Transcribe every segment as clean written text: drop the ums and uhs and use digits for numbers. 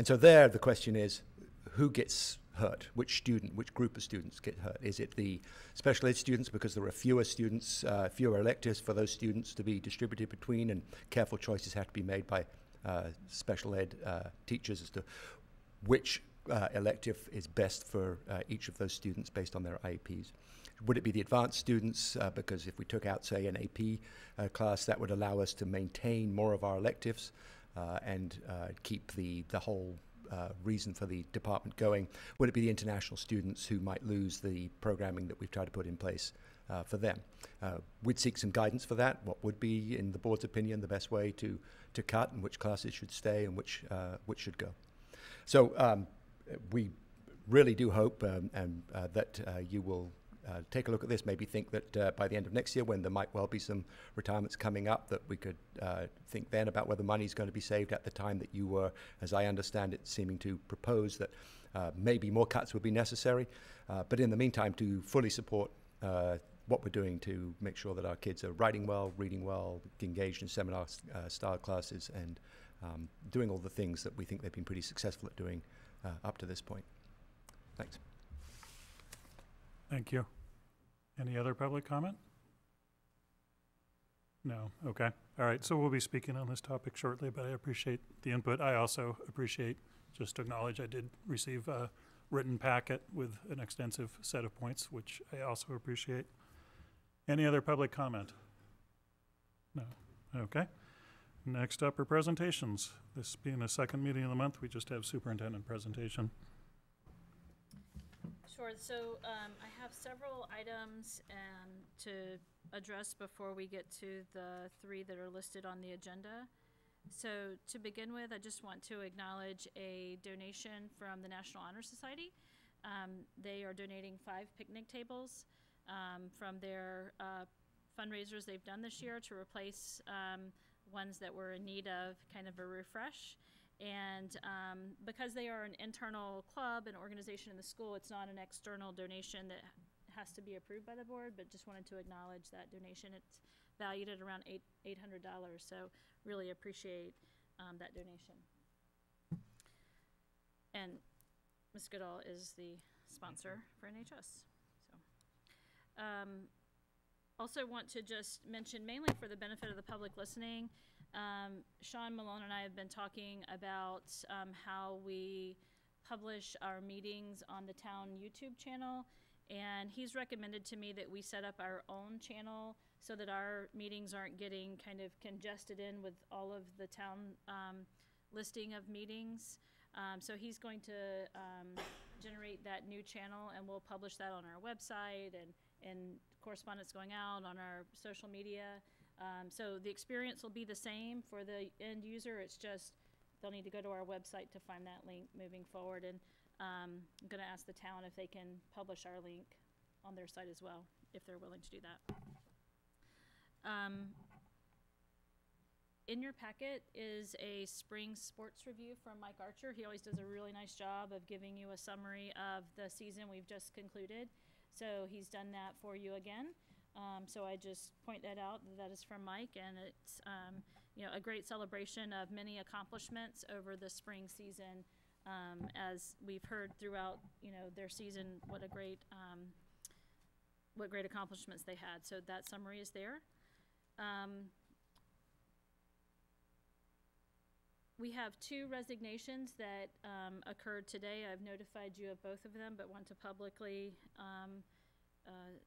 And so there the question is, who gets hurt? Which student, which group of students get hurt? Is it the special ed students because there are fewer students, fewer electives for those students to be distributed between, and careful choices have to be made by special ed teachers as to which elective is best for each of those students based on their IEPs? Would it be the advanced students? Because if we took out, say, an AP class, that would allow us to maintain more of our electives and keep the whole reason for the department going. Would it be the international students who might lose the programming that we've tried to put in place for them? We'd seek some guidance for that. What would be, in the board's opinion, the best way to cut, and which classes should stay and which should go? So we really do hope that you will take a look at this, maybe think that by the end of next year, when there might well be some retirements coming up, that we could think then about whether money is going to be saved at the time that you were, as I understand it, seeming to propose that maybe more cuts would be necessary. But in the meantime, to fully support what we're doing to make sure that our kids are writing well, reading well, engaged in seminar-style classes, and doing all the things that we think they've been pretty successful at doing up to this point. Thanks. Thank you. Any other public comment? No. Okay. All right. So we'll be speaking on this topic shortly, but I appreciate the input. I also appreciate, just to acknowledge, I did receive a written packet with an extensive set of points, which I also appreciate. Any other public comment? No. Okay. Next up are presentations. This being the second meeting of the month, we just have superintendent presentation. Sure. So I have several items to address before we get to the three that are listed on the agenda. So to begin with, I just want to acknowledge a donation from the National Honor Society. They are donating 5 picnic tables from their fundraisers they've done this year to replace ones that were in need of kind of a refresh. And because they are an internal club and organization in the school, it's not an external donation that has to be approved by the board, but just wanted to acknowledge that donation. It's valued at around $800, so really appreciate that donation. And Ms. Goodall is the sponsor for NHS. So, also want to just mention, mainly for the benefit of the public listening, Sean Malone and I have been talking about how we publish our meetings on the town YouTube channel, and he's recommended to me that we set up our own channel so that our meetings aren't getting kind of congested in with all of the town listing of meetings. So he's going to generate that new channel, and we'll publish that on our website and correspondence going out on our social media. So the experience will be the same for the end user. It's just they'll need to go to our website to find that link moving forward. And I'm going to ask the town if they can publish our link on their site as well, if they're willing to do that. In your packet is a spring sports review from Mike Archer. He always does a really nice job of giving you a summary of the season we've just concluded. So he's done that for you again. So I just point that out. That is from Mike, and it's you know, a great celebration of many accomplishments over the spring season. As we've heard throughout, you know, their season, what great accomplishments they had. So that summary is there. We have 2 resignations that occurred today. I've notified you of both of them, but want to publicly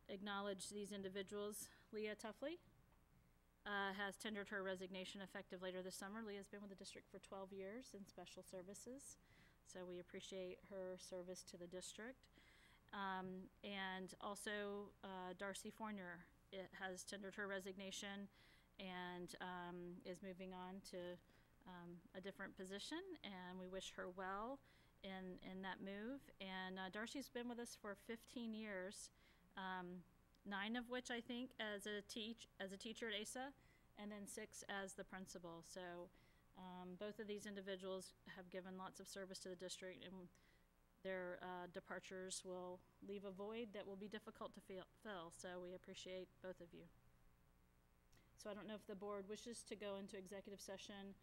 acknowledge these individuals. Leah Tuffley has tendered her resignation effective later this summer. Leah's been with the district for 12 years in special services, so we appreciate her service to the district. And also Darcy Fournier has tendered her resignation and is moving on to a different position, and we wish her well in that move. And Darcy's been with us for 15 years, 9 of which I think as a teacher at ASA, and then 6 as the principal. So both of these individuals have given lots of service to the district, and their departures will leave a void that will be difficult to fill. So we appreciate both of you. So I don't know if the board wishes to go into executive session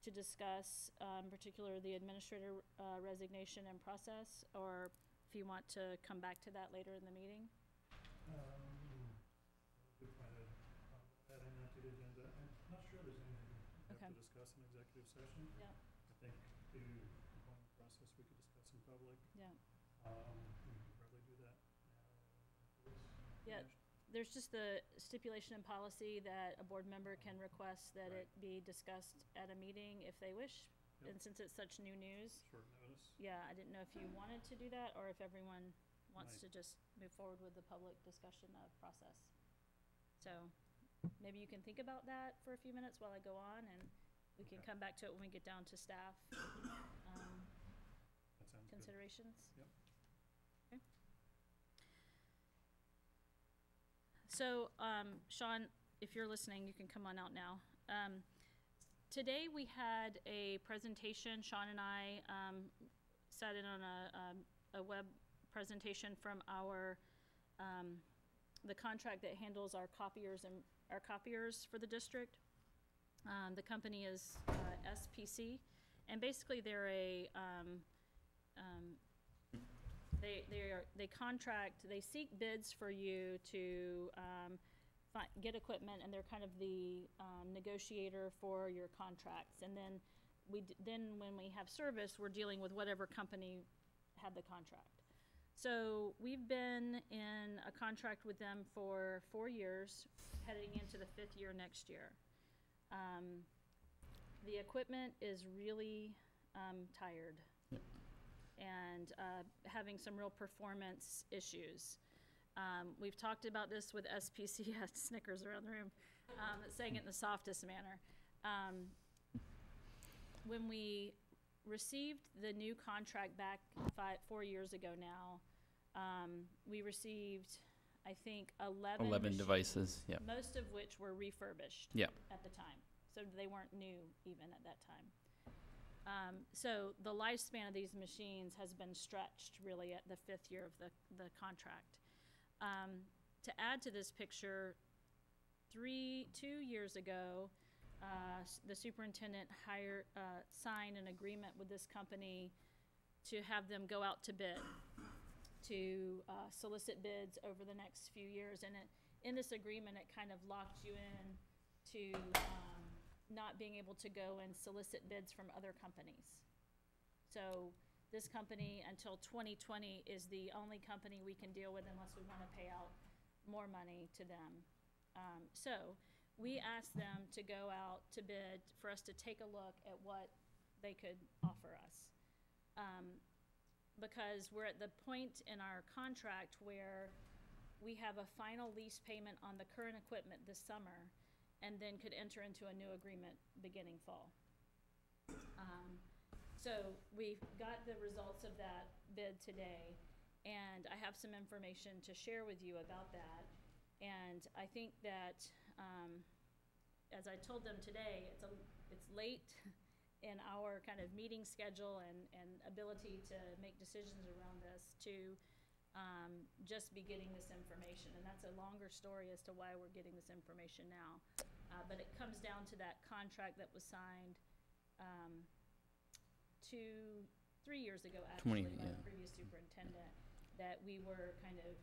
to discuss, particular the administrator resignation and process, or if you want to come back to that later in the meeting. We plan on adding that to the agenda. I'm not sure there's anything we have Okay. to discuss in executive session. Yeah. I think the appointment process we could discuss in public. Yeah. We could probably do that now. Yeah. There's just the stipulation in policy that a board member can request that it be discussed at a meeting if they wish. Yep. And since it's such new news, Short notice. yeah, I didn't know if you wanted to do that or if everyone wants Right. to just move forward with the public discussion of process. So maybe you can think about that for a few minutes while I go on, and we can Okay. come back to it when we get down to staff That sounds good. considerations. Yep. Okay. So, Sean, if you're listening, you can come on out now. Today we had a presentation. Sean and I sat in on a web presentation from our the contract that handles our copiers for the district. The company is SPC, and basically they're a they seek bids for you to get equipment, and they're kind of the negotiator for your contracts. And then when we have service, we're dealing with whatever company had the contract. So we've been in a contract with them for 4 years, heading into the 5th year next year. The equipment is really tired and having some real performance issues. We've talked about this with SPC, Snickers around the room, saying it in the softest manner. When we received the new contract back 4 years ago now, we received, I think, 11 machines, devices, yeah. most of which were refurbished Yeah. at the time. So they weren't new even at that time. So the lifespan of these machines has been stretched really at the 5th year of the contract. To add to this picture, 2 years ago, the superintendent signed an agreement with this company to have them go out to bid, to solicit bids over the next few years. And in this agreement, it kind of locked you in to not being able to go and solicit bids from other companies. So this company, until 2020, is the only company we can deal with unless we want to pay out more money to them. So we asked them to go out to bid for us to take a look at what they could offer us. Because we're at the point in our contract where we have a final lease payment on the current equipment this summer, and then could enter into a new agreement beginning fall. So we got the results of that bid today, and I have some information to share with you about that. And I think that, as I told them today, it's late in our kind of meeting schedule and ability to make decisions around this to just be getting this information. And that's a longer story as to why we're getting this information now. But it comes down to that contract that was signed 3 years ago, actually, by the previous superintendent, that we were kind of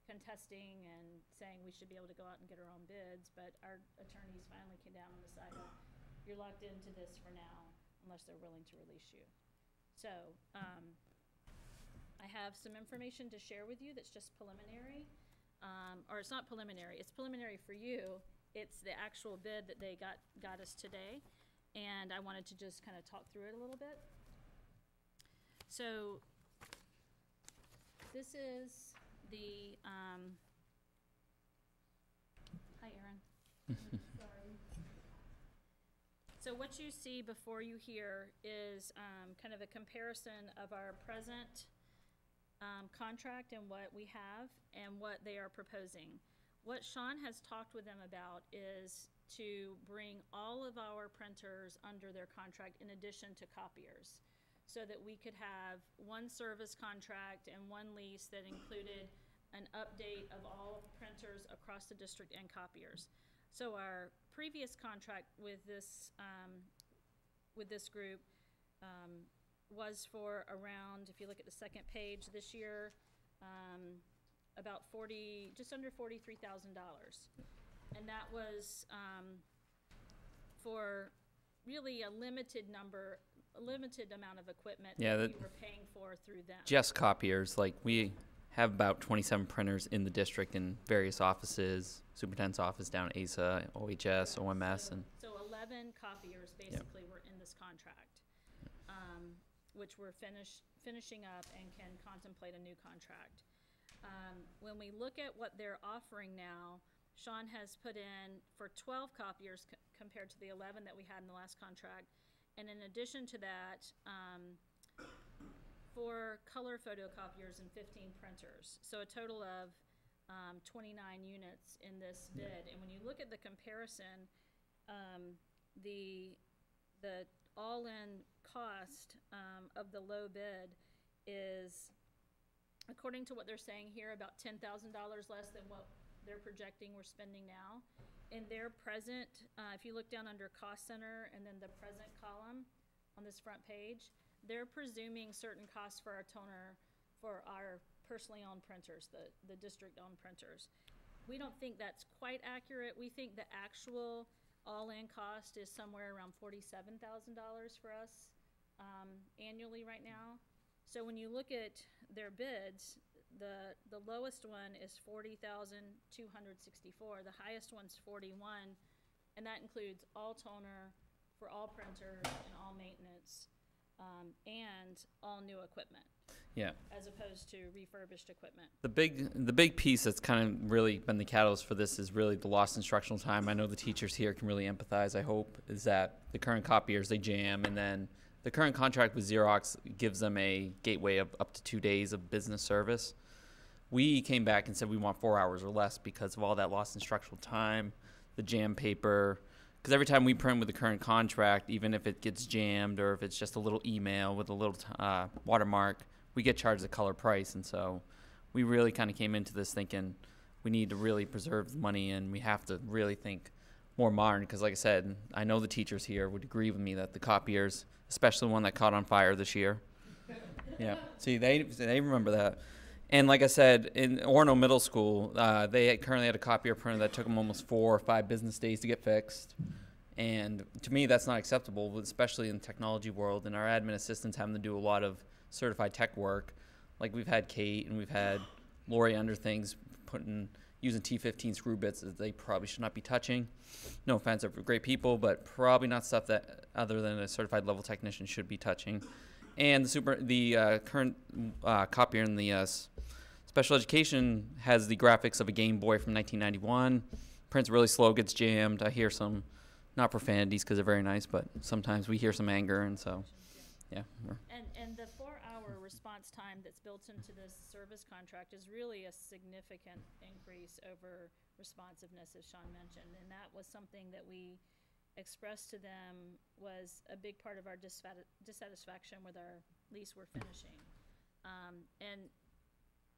contesting and saying we should be able to go out and get our own bids. But our attorneys finally came down on the side of, you're locked into this for now, unless they're willing to release you. So I have some information to share with you that's just preliminary. Or it's not preliminary, it's preliminary for you. It's the actual bid that they got us today. And I wanted to just kind of talk through it a little bit. So this is the, hi Aaron. Sorry. So what you see before you here is kind of a comparison of our present contract and what we have and what they are proposing. What Sean has talked with them about is to bring all of our printers under their contract in addition to copiers, so that we could have one service contract and one lease that included an update of all printers across the district and copiers. So our previous contract with this group was for around, if you look at the second page this year, about just under $43,000. And that was for really a limited amount of equipment Yeah, that that- we were paying for through them. Just copiers, like we have about 27 printers in the district in various offices, superintendent's office down at ASA, OHS, OMS, and So 11 copiers basically were in this contract, which we're finishing up and can contemplate a new contract. When we look at what they're offering now, Sean has put in for 12 copiers compared to the 11 that we had in the last contract. And in addition to that, 4 color photocopiers and 15 printers. So a total of 29 units in this bid. And when you look at the comparison, the all-in cost of the low bid is, according to what they're saying here, about $10,000 less than what they're projecting we're spending now. In their present, if you look down under cost center and then the present column on this front page, they're presuming certain costs for our toner for our personally owned printers, the district-owned printers. We don't think that's quite accurate. We think the actual all-in cost is somewhere around $47,000 for us annually right now. So when you look at their bids, the lowest one is $40,264. The highest one's $41,000, and that includes all toner for all printers and all maintenance, and all new equipment, yeah. as opposed to refurbished equipment. The big piece that's kind of really been the catalyst for this is really the lost instructional time. I know the teachers here can really empathize, I hope, is that the current copiers, they jam, and then the current contract with Xerox gives them a gateway of up to 2 days of business service. We came back and said we want 4 hours or less because of all that lost instructional time, the jam paper. Because every time we print with the current contract, even if it gets jammed or if it's just a little email with a little watermark, we get charged the color price. And so we really kind of came into this thinking we need to really preserve the money and we have to really think more modern. Because like I said, I know the teachers here would agree with me that the copiers, especially the one that caught on fire this year. Yeah, see, they remember that. And like I said, in Orono Middle School, they currently had a copier printer that took them almost 4 or 5 business days to get fixed. And to me, that's not acceptable, especially in the technology world. And our admin assistants having to do a lot of certified tech work. Like we've had Kate and we've had Lori under things, using T15 screw bits that they probably should not be touching. No offense, they're great people, but probably not stuff that other than a certified level technician should be touching. And the current copier in the special education has the graphics of a Game Boy from 1991. Prints really slow, gets jammed. I hear some, not profanities because they're very nice, but sometimes we hear some anger, and so, yeah. And the 4-hour response time that's built into this service contract is really a significant increase over responsiveness, as Sean mentioned. And that was something that we expressed to them was a big part of our dissatisfaction with our lease we're finishing. And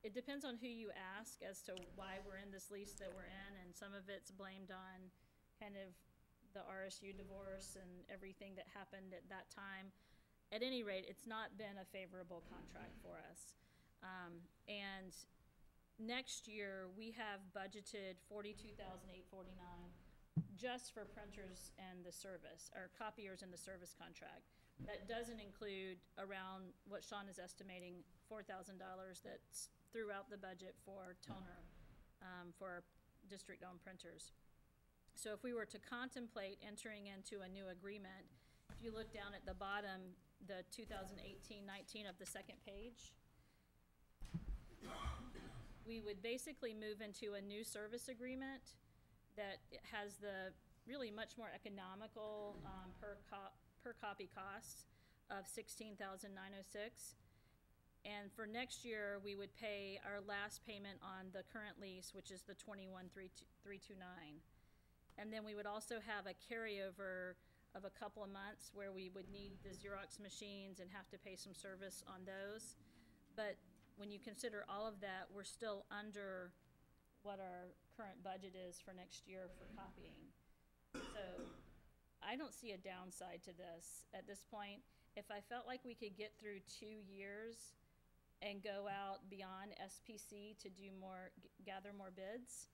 it depends on who you ask as to why we're in this lease that we're in, and some of it's blamed on kind of the RSU divorce and everything that happened at that time. At any rate, it's not been a favorable contract for us. And next year, we have budgeted $42,849 just for printers and the service, or copiers and the service contract. That doesn't include around what Sean is estimating, $4,000 that's throughout the budget for toner, for district-owned printers. So if we were to contemplate entering into a new agreement, if you look down at the bottom, the 2018-19 of the second page, we would basically move into a new service agreement that has the really much more economical per copy costs of $16,906. And for next year, we would pay our last payment on the current lease, which is the $21,329. And then we would also have a carryover of a couple of months where we would need the Xerox machines and have to pay some service on those. But when you consider all of that, we're still under what our current budget is for next year for copying. So I don't see a downside to this at this point. If I felt like we could get through 2 years and go out beyond SPC to do more, gather more bids,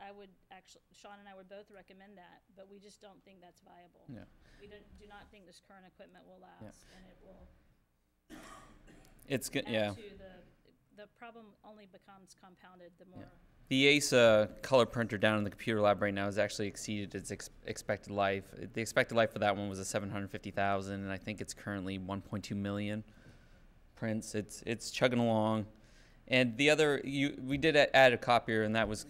I would actually, Sean and I would both recommend that, but we just don't think that's viable. Yeah. We do not think this current equipment will last, and it will It's good. add Yeah. to the problem only becomes compounded the more. The ASA color printer down in the computer lab right now has actually exceeded its expected life. The expected life for that one was a 750,000, and I think it's currently 1.2 million prints. It's chugging along. And the other, we did add a copier, and that was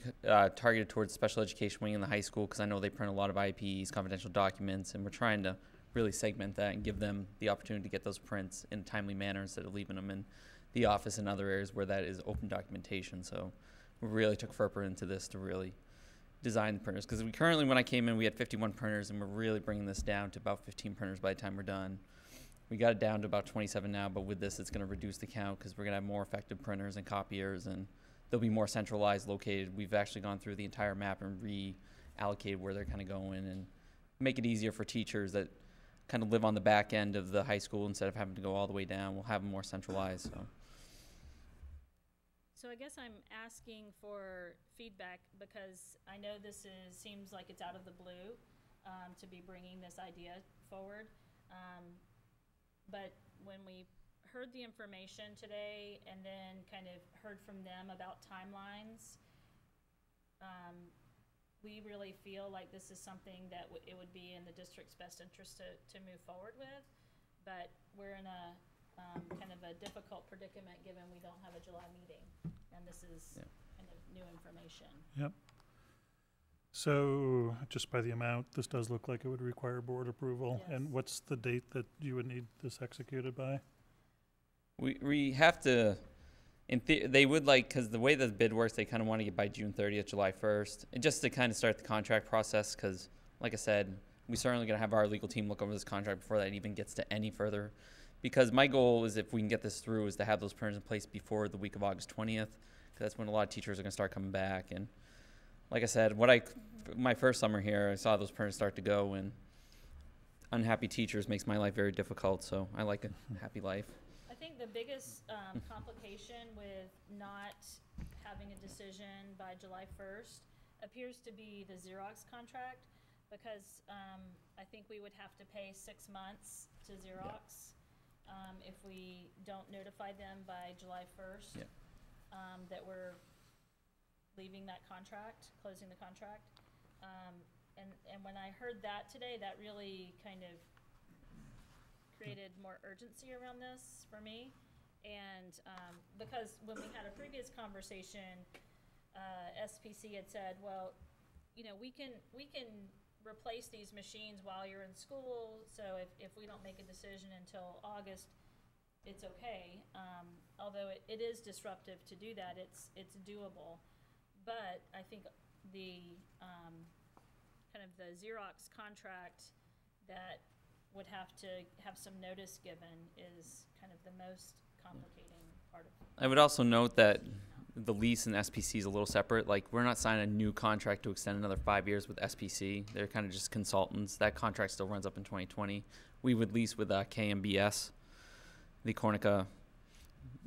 targeted towards special education wing in the high school, because I know they print a lot of IEPs, confidential documents, and we're trying to really segment that and give them the opportunity to get those prints in a timely manner instead of leaving them in the office and other areas where that is open documentation. So we really took FERPA into this to really design the printers, because we currently, when I came in, we had 51 printers, and we're really bringing this down to about 15 printers by the time we're done. We got it down to about 27 now, but with this, it's going to reduce the count because we're going to have more effective printers and copiers, and they'll be more centralized located. We've actually gone through the entire map and reallocated where they're kind of going, and make it easier for teachers that kind of live on the back end of the high school instead of having to go all the way down. We'll have them more centralized. So I guess I'm asking for feedback because I know this seems like it's out of the blue to be bringing this idea forward. But when we heard the information today and then kind of heard from them about timelines, we really feel like this is something that it would be in the district's best interest to move forward with. But we're in a kind of a difficult predicament given we don't have a July meeting. And this is kind of new information. Yep. So, just by the amount, this does look like it would require board approval. Yes. And what's the date that you would need this executed by? We have to, they would like, because the way the bid works, they kind of want to get by June 30th, July 1st, and just to kind of start the contract process, because, like I said, we certainly going to have our legal team look over this contract before that even gets to any further. Because my goal is, if we can get this through, is to have those printers in place before the week of August 20th, because that's when a lot of teachers are going to start coming back. And like I said, my first summer here, I saw those printers start to go, and unhappy teachers makes my life very difficult, so I like a happy life. I think the biggest complication with not having a decision by July 1st appears to be the Xerox contract, because I think we would have to pay 6 months to Xerox if we don't notify them by July 1st that we're leaving that contract, closing the contract. And when I heard that today, that really kind of created more urgency around this for me. And because when we had a previous conversation, SPC had said, well, you know, we can replace these machines while you're in school, so if we don't make a decision until August, it's okay. Although it is disruptive to do that, it's doable. But I think the kind of the Xerox contract that would have to have some notice given is kind of the most complicating part of it. I would also note that the lease and SPC is a little separate. Like, we're not signing a new contract to extend another 5 years with SPC. They're kind of just consultants. That contract still runs up in 2020. We would lease with KMBS, the Cornica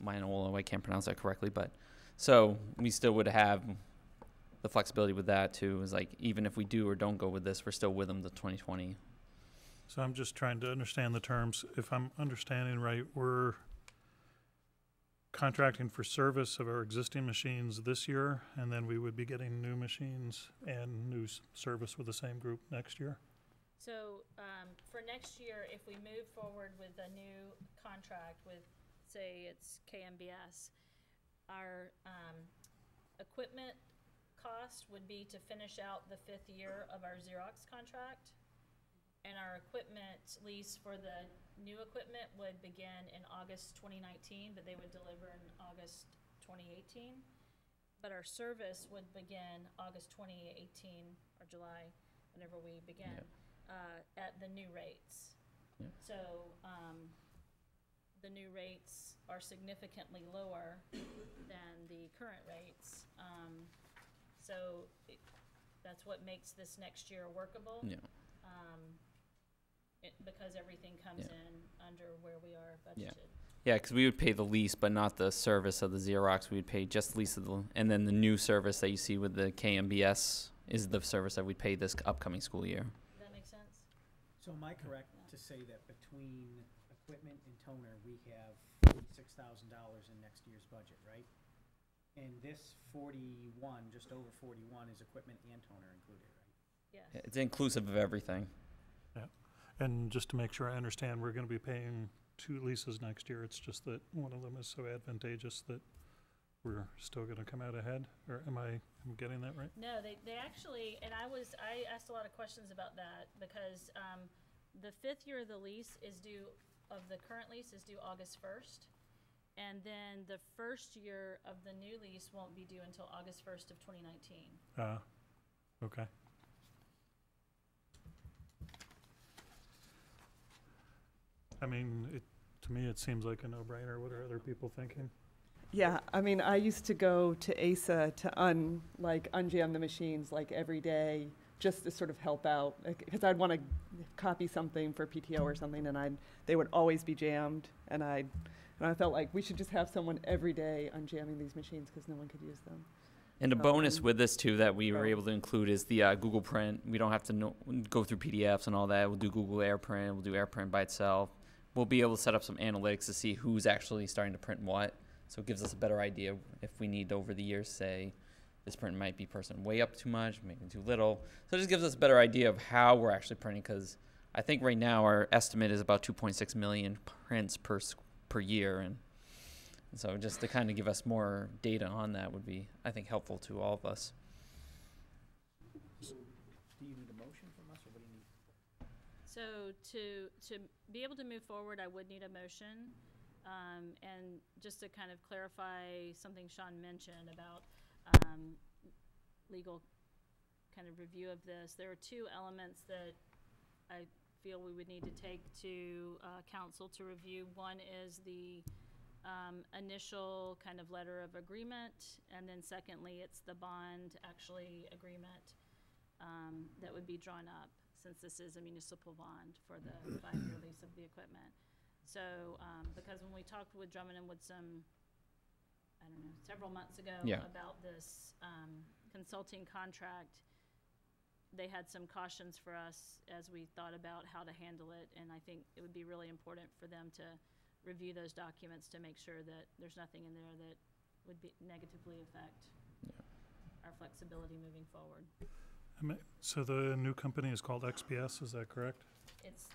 Minolo. I can't pronounce that correctly, but so we still would have the flexibility with that too. Is like, even if we do or don't go with this, we're still with them to 2020. So I'm just trying to understand the terms. If I'm understanding right, we're contracting for service of our existing machines this year, and then we would be getting new machines and new service with the same group next year? So for next year, if we move forward with a new contract with, say, it's KMBS, our equipment cost would be to finish out the 5th year of our Xerox contract. And our equipment lease for the new equipment would begin in August 2019, but they would deliver in August 2018. But our service would begin August 2018 or July, whenever we begin, at the new rates. Yeah. So the new rates are significantly lower than the current rates. So that's what makes this next year workable. Yeah. Because everything comes Yeah. in under where we are Yeah. budgeted. Yeah, because we would pay the lease, but not the service of the Xerox. We would pay just the lease of the, and then the new service that you see with the KMBS is the service that we pay this upcoming school year. Does that make sense? So am I correct to say that between equipment and toner, we have $46,000 in next year's budget, right? And this 41, just over 41, is equipment and toner included, right? Yes. It's inclusive of everything. And just to make sure I understand, we're gonna be paying 2 leases next year. It's just that one of them is so advantageous that we're still gonna come out ahead? Or am I getting that right? No, they actually, and I asked a lot of questions about that because the 5th year of the lease is due, of the current lease is due August 1st. And then the first year of the new lease won't be due until August 1st of 2019. Okay. I mean, to me, it seems like a no-brainer. What are other people thinking? Yeah, I mean, I used to go to ASA to unjam the machines like every day, just to sort of help out, because I'd want to copy something for PTO or something, and they would always be jammed, and I felt like we should just have someone every day unjamming these machines because no one could use them. And a bonus Um, with this too that we were oh. able to include is the Google Print. We don't have to go through PDFs and all that. We'll do Google AirPrint. We'll do AirPrint by itself. We'll be able to set up some analytics to see who's actually starting to print what. So it gives us a better idea if we need to, over the years, say this print might be person way up too much, maybe too little. So it just gives us a better idea of how we're actually printing, because I think right now our estimate is about 2.6 million prints per year, and so just to kind of give us more data on that would be, I think, helpful to all of us. Do you need a motion from us, or what do you need? So to be able to move forward, I would need a motion. And just to kind of clarify something Sean mentioned about legal kind of review of this, there are 2 elements that I feel we would need to take to council to review. One is the initial kind of letter of agreement, and then secondly, it's the bond actually agreement that would be drawn up, since this is a municipal bond for the 5-year lease of the equipment. So, because when we talked with Drummond and Woodson, I don't know, several months ago about this consulting contract, they had some cautions for us as we thought about how to handle it, and I think it would be really important for them to review those documents to make sure that there's nothing in there that would negatively affect our flexibility moving forward. So the new company is called XPS, is that correct? It's,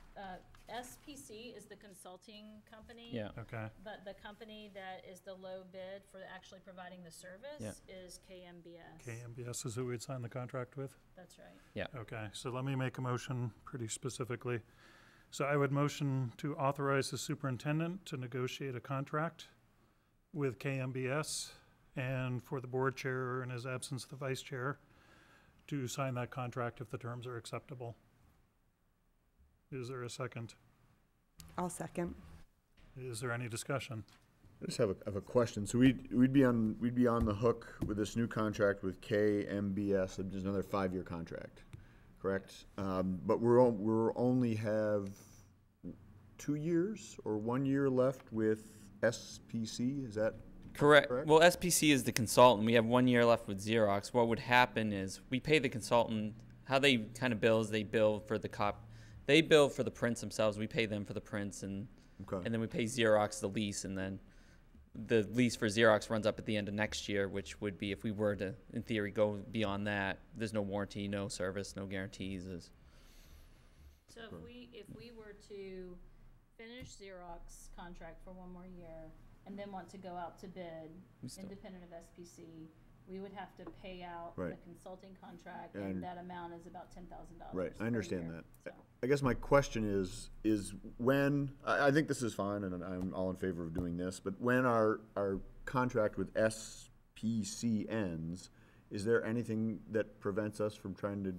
SPC is the consulting company. Yeah. Okay. But the company that is the low bid for actually providing the service is KMBS. KMBS is who we'd signed the contract with? That's right. Okay, so let me make a motion pretty specifically. So I would motion to authorize the superintendent to negotiate a contract with KMBS, and for the board chair, in his absence, the vice chair, to sign that contract if the terms are acceptable. Is there a second? I'll second. Is there any discussion? I just have a question. So we'd be on the hook with this new contract with KMBS, which is another 5-year contract, correct? But we're only have 2 years or 1 year left with SPC. Is that Correct. Well, SPC is the consultant. We have 1 year left with Xerox. What would happen is we pay the consultant. How they kind of bill is they bill for the They bill for the prints themselves. We pay them for the prints, and then we pay Xerox the lease, and then the lease for Xerox runs up at the end of next year, which would be if we were to, in theory, go beyond that. There's no warranty, no service, no guarantees. So if we were to finish Xerox contract for 1 more year and then want to go out to bid, independent of SPC, we would have to pay out the consulting contract, and that amount is about $10,000. Right, I understand that. So. I guess my question is when, I think this is fine, and I'm all in favor of doing this, but when our contract with SPC ends, is there anything that prevents us from trying to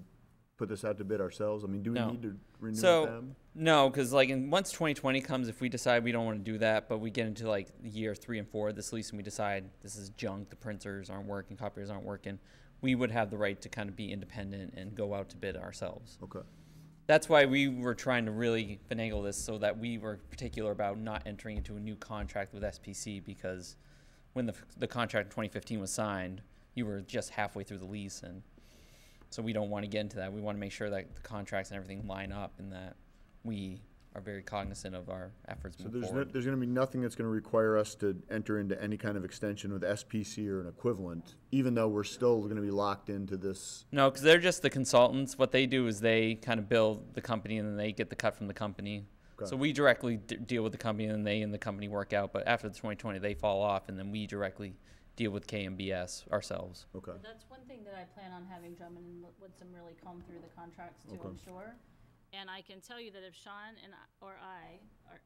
put this out to bid ourselves? I mean, do we No. need to renew So- with them? No, because like once 2020 comes, if we decide we don't want to do that, but we get into like year 3 and 4 of this lease and we decide this is junk, the printers aren't working, copiers aren't working, we would have the right to kind of be independent and go out to bid ourselves. Okay. That's why we were trying to really finagle this so that we were particular about not entering into a new contract with SPC, because when the contract in 2015 was signed, you were just halfway through the lease, and so we don't want to get into that. We want to make sure that the contracts and everything line up and that we are very cognizant of our efforts So moving there's forward. there's going to be nothing that's going to require us to enter into any kind of extension with SPC or an equivalent, even though we're still going to be locked into this. No, because they're just the consultants. What they do is they kind of build the company and then they get the cut from the company. Okay. So we directly deal with the company and they and the company work out. But after the 2020, they fall off and then we directly deal with KMBS ourselves. Okay. That's one thing that I plan on having Drummond and Woodson really comb through the contracts to Okay. ensure. And I can tell you that if Sean and or I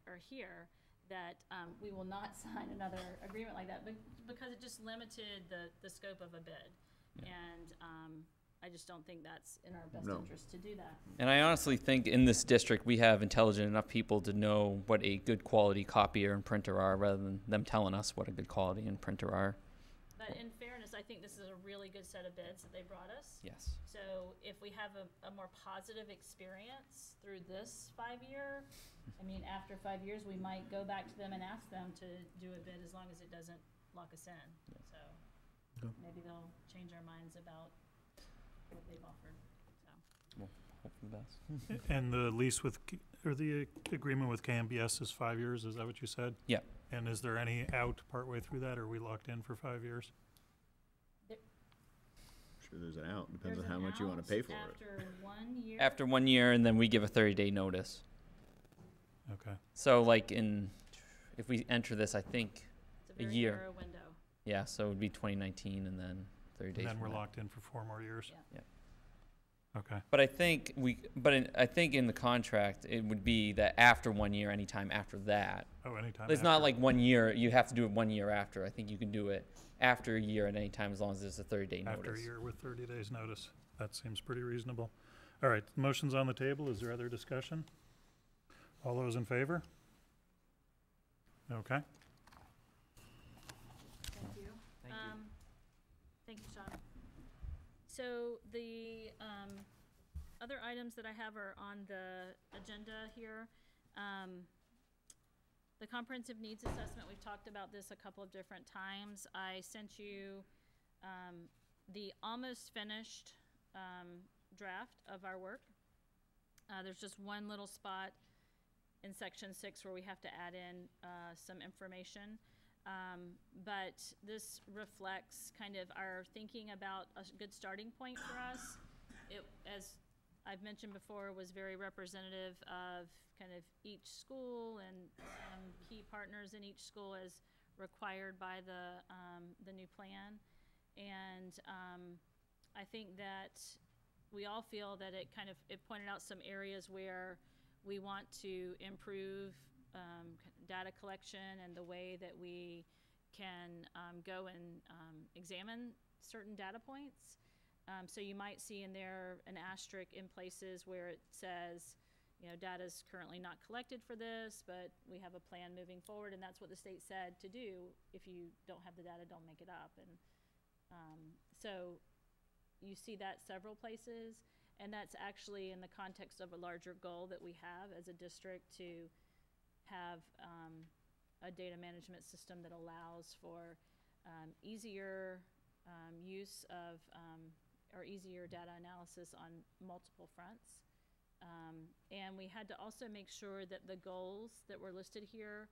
are here, that we will not sign another agreement like that because it just limited the scope of a bid. And I just don't think that's in our best No. interest to do that. And I honestly think in this district we have intelligent enough people to know what a good quality copier and printer are rather than them telling us what a good quality and printer are. But in fairness, I think this is a really good set of bids that they brought us. Yes. So if we have a more positive experience through this 5-year, I mean, after 5 years, we might go back to them and ask them to do a bid as long as it doesn't lock us in. So maybe they'll change our minds about what they've offered, so. Hope for the best. And the lease with, or the agreement with KMBS is 5 years, is that what you said? Yeah. And is there any out partway through that, or are we locked in for 5 years? Sure, there's an out. Depends There's on how an much you want to out pay for it. After 1 year. After 1 year and then we give a 30-day notice. Okay. So like if we enter this, I think, It's a a very year. narrow window. yeah, so it would be 2019 and then 30 days. And then from we're that. locked in for 4 more years? Yeah. Okay. But I think I think in the contract, it would be that after 1 year, anytime after that. Oh, anytime It's not after. like 1 year, you have to do it 1 year after. I think you can do it after a year at any time as long as there's a 30-day notice. After a year with 30 days' notice. That seems pretty reasonable. All right, motion's on the table. Is there other discussion? All those in favor? Okay. Thank you. Thank you, Sean. So the other items that I have are on the agenda here. The comprehensive needs assessment, we've talked about this a couple of different times. I sent you the almost finished draft of our work. There's just one little spot in section 6 where we have to add in some information. But this reflects kind of our thinking about a good starting point for us. It, as I've mentioned before, was very representative of kind of each school and key partners in each school as required by the new plan. And I think that we all feel that it pointed out some areas where we want to improve data collection and the way that we can go and examine certain data points. So you might see in there an asterisk in places where it says, you know, data is currently not collected for this, but we have a plan moving forward, and that's what the state said to do. If you don't have the data, don't make it up. And so you see that several places, and that's actually in the context of a larger goal that we have as a district to have a data management system that allows for easier use of or easier data analysis on multiple fronts. And we had to also make sure that the goals that were listed here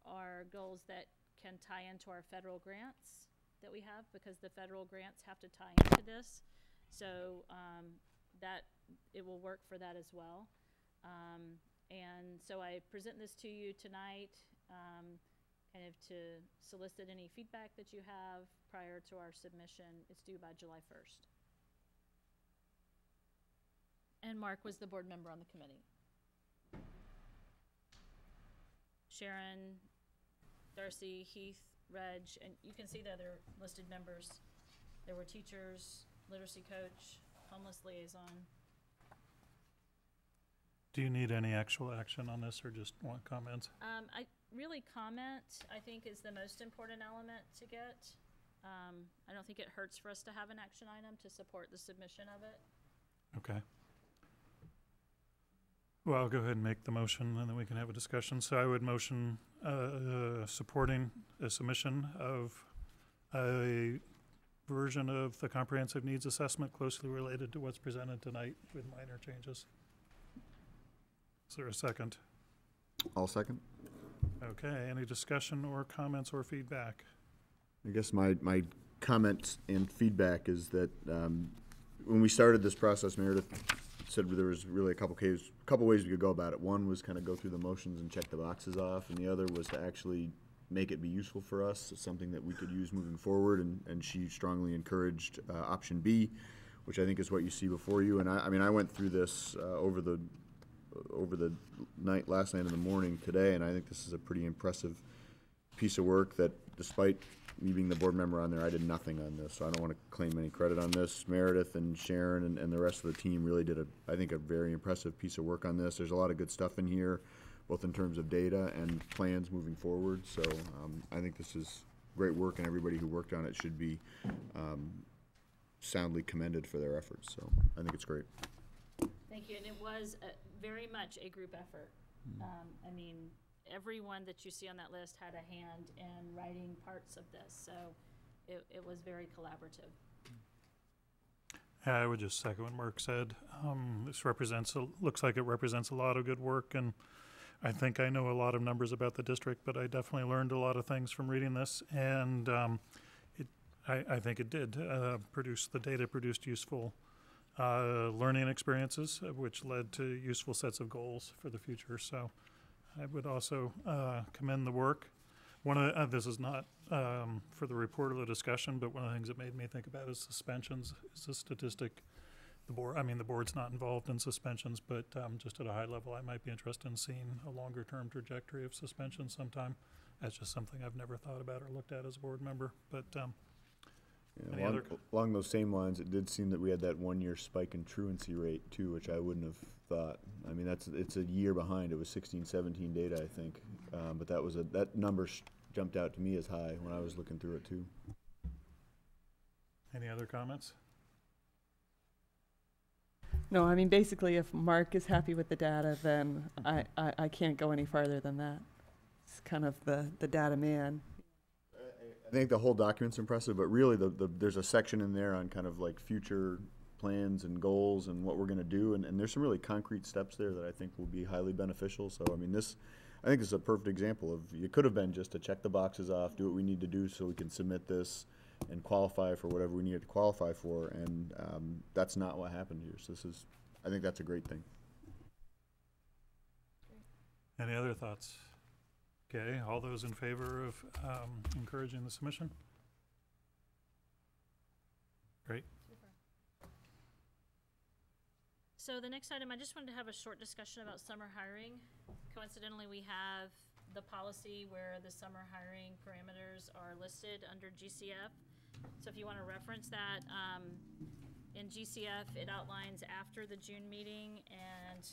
are goals that can tie into our federal grants that we have, because the federal grants have to tie into this. So that it will work for that as well. And so I present this to you tonight kind of to solicit any feedback that you have prior to our submission. It's due by July 1st. And Mark was the board member on the committee. Sharon, Darcy, Heath, Reg, and you can see the other listed members. There were teachers, literacy coach, homeless liaison. Do you need any actual action on this or just want comments? Comment, I think, is the most important element to get. I don't think it hurts for us to have an action item to support the submission of it. Okay. Well, I'll go ahead and make the motion and then we can have a discussion. So I would motion supporting a submission of a version of the comprehensive needs assessment closely related to what's presented tonight with minor changes. Is there a second? I'll second. Okay, any discussion or comments or feedback? I guess my comment and feedback is that when we started this process, Meredith said there was really a couple ways we could go about it. One was kind of go through the motions and check the boxes off, and the other was to actually make it be useful for us. It's something that we could use moving forward, and she strongly encouraged option B, which I think is what you see before you. And I mean, I went through this over the last night and the morning today, and I think this is a pretty impressive piece of work that, despite me being the board member on there, I did nothing on this, so I don't want to claim any credit on this. Meredith and Sharon and the rest of the team really did, I think, a very impressive piece of work on this. There's a lot of good stuff in here, both in terms of data and plans moving forward, so I think this is great work, and everybody who worked on it should be soundly commended for their efforts, so I think it's great. Thank you, and it was very much a group effort. I mean, everyone that you see on that list had a hand in writing parts of this, so it was very collaborative. I would just second what Mark said. This looks like it represents a lot of good work, and I think I know a lot of numbers about the district, but I definitely learned a lot of things from reading this, and I think it did produce useful learning experiences, which led to useful sets of goals for the future. So I would also commend the work. This is not for the report or the discussion, but one of the things that made me think about is suspensions. Is a statistic. The board's not involved in suspensions, but just at a high level, I might be interested in seeing a longer-term trajectory of suspension sometime. That's just something I've never thought about or looked at as a board member. But yeah, along those same lines, it did seem that we had that 1 year spike in truancy rate too, which I wouldn't have thought. I mean, it's a year behind. It was 16, 17 data, I think, but that number jumped out to me as high when I was looking through it too. Any other comments? No, I mean, basically, if Mark is happy with the data, then I can't go any farther than that. It's kind of the data man. I think the whole document's impressive, but really there's a section in there on kind of like future plans and goals and what we're going to do, and there's some really concrete steps there that I think will be highly beneficial. So I mean, I think this is a perfect example of, it could have been just to check the boxes off, do what we need to do so we can submit this and qualify for whatever we needed to qualify for, and that's not what happened here. So I think that's a great thing. Any other thoughts? Okay, all those in favor of encouraging the submission? Great. Super. So the next item, I just wanted to have a short discussion about summer hiring. Coincidentally, we have the policy where the summer hiring parameters are listed under GCF. So if you want to reference that, in GCF, it outlines after the June meeting and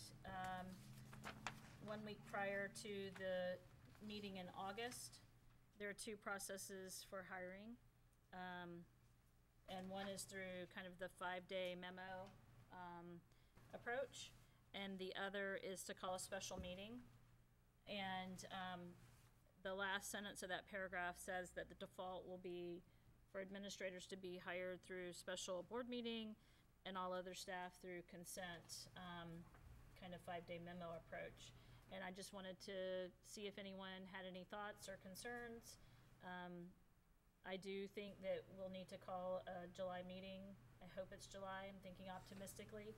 1 week prior to the meeting in August. There are two processes for hiring. And one is through kind of the 5-day memo approach, and the other is to call a special meeting. And the last sentence of that paragraph says that the default will be for administrators to be hired through special board meeting and all other staff through consent, kind of 5-day memo approach. And I just wanted to see if anyone had any thoughts or concerns. I do think that we'll need to call a July meeting. I hope it's July, I'm thinking optimistically,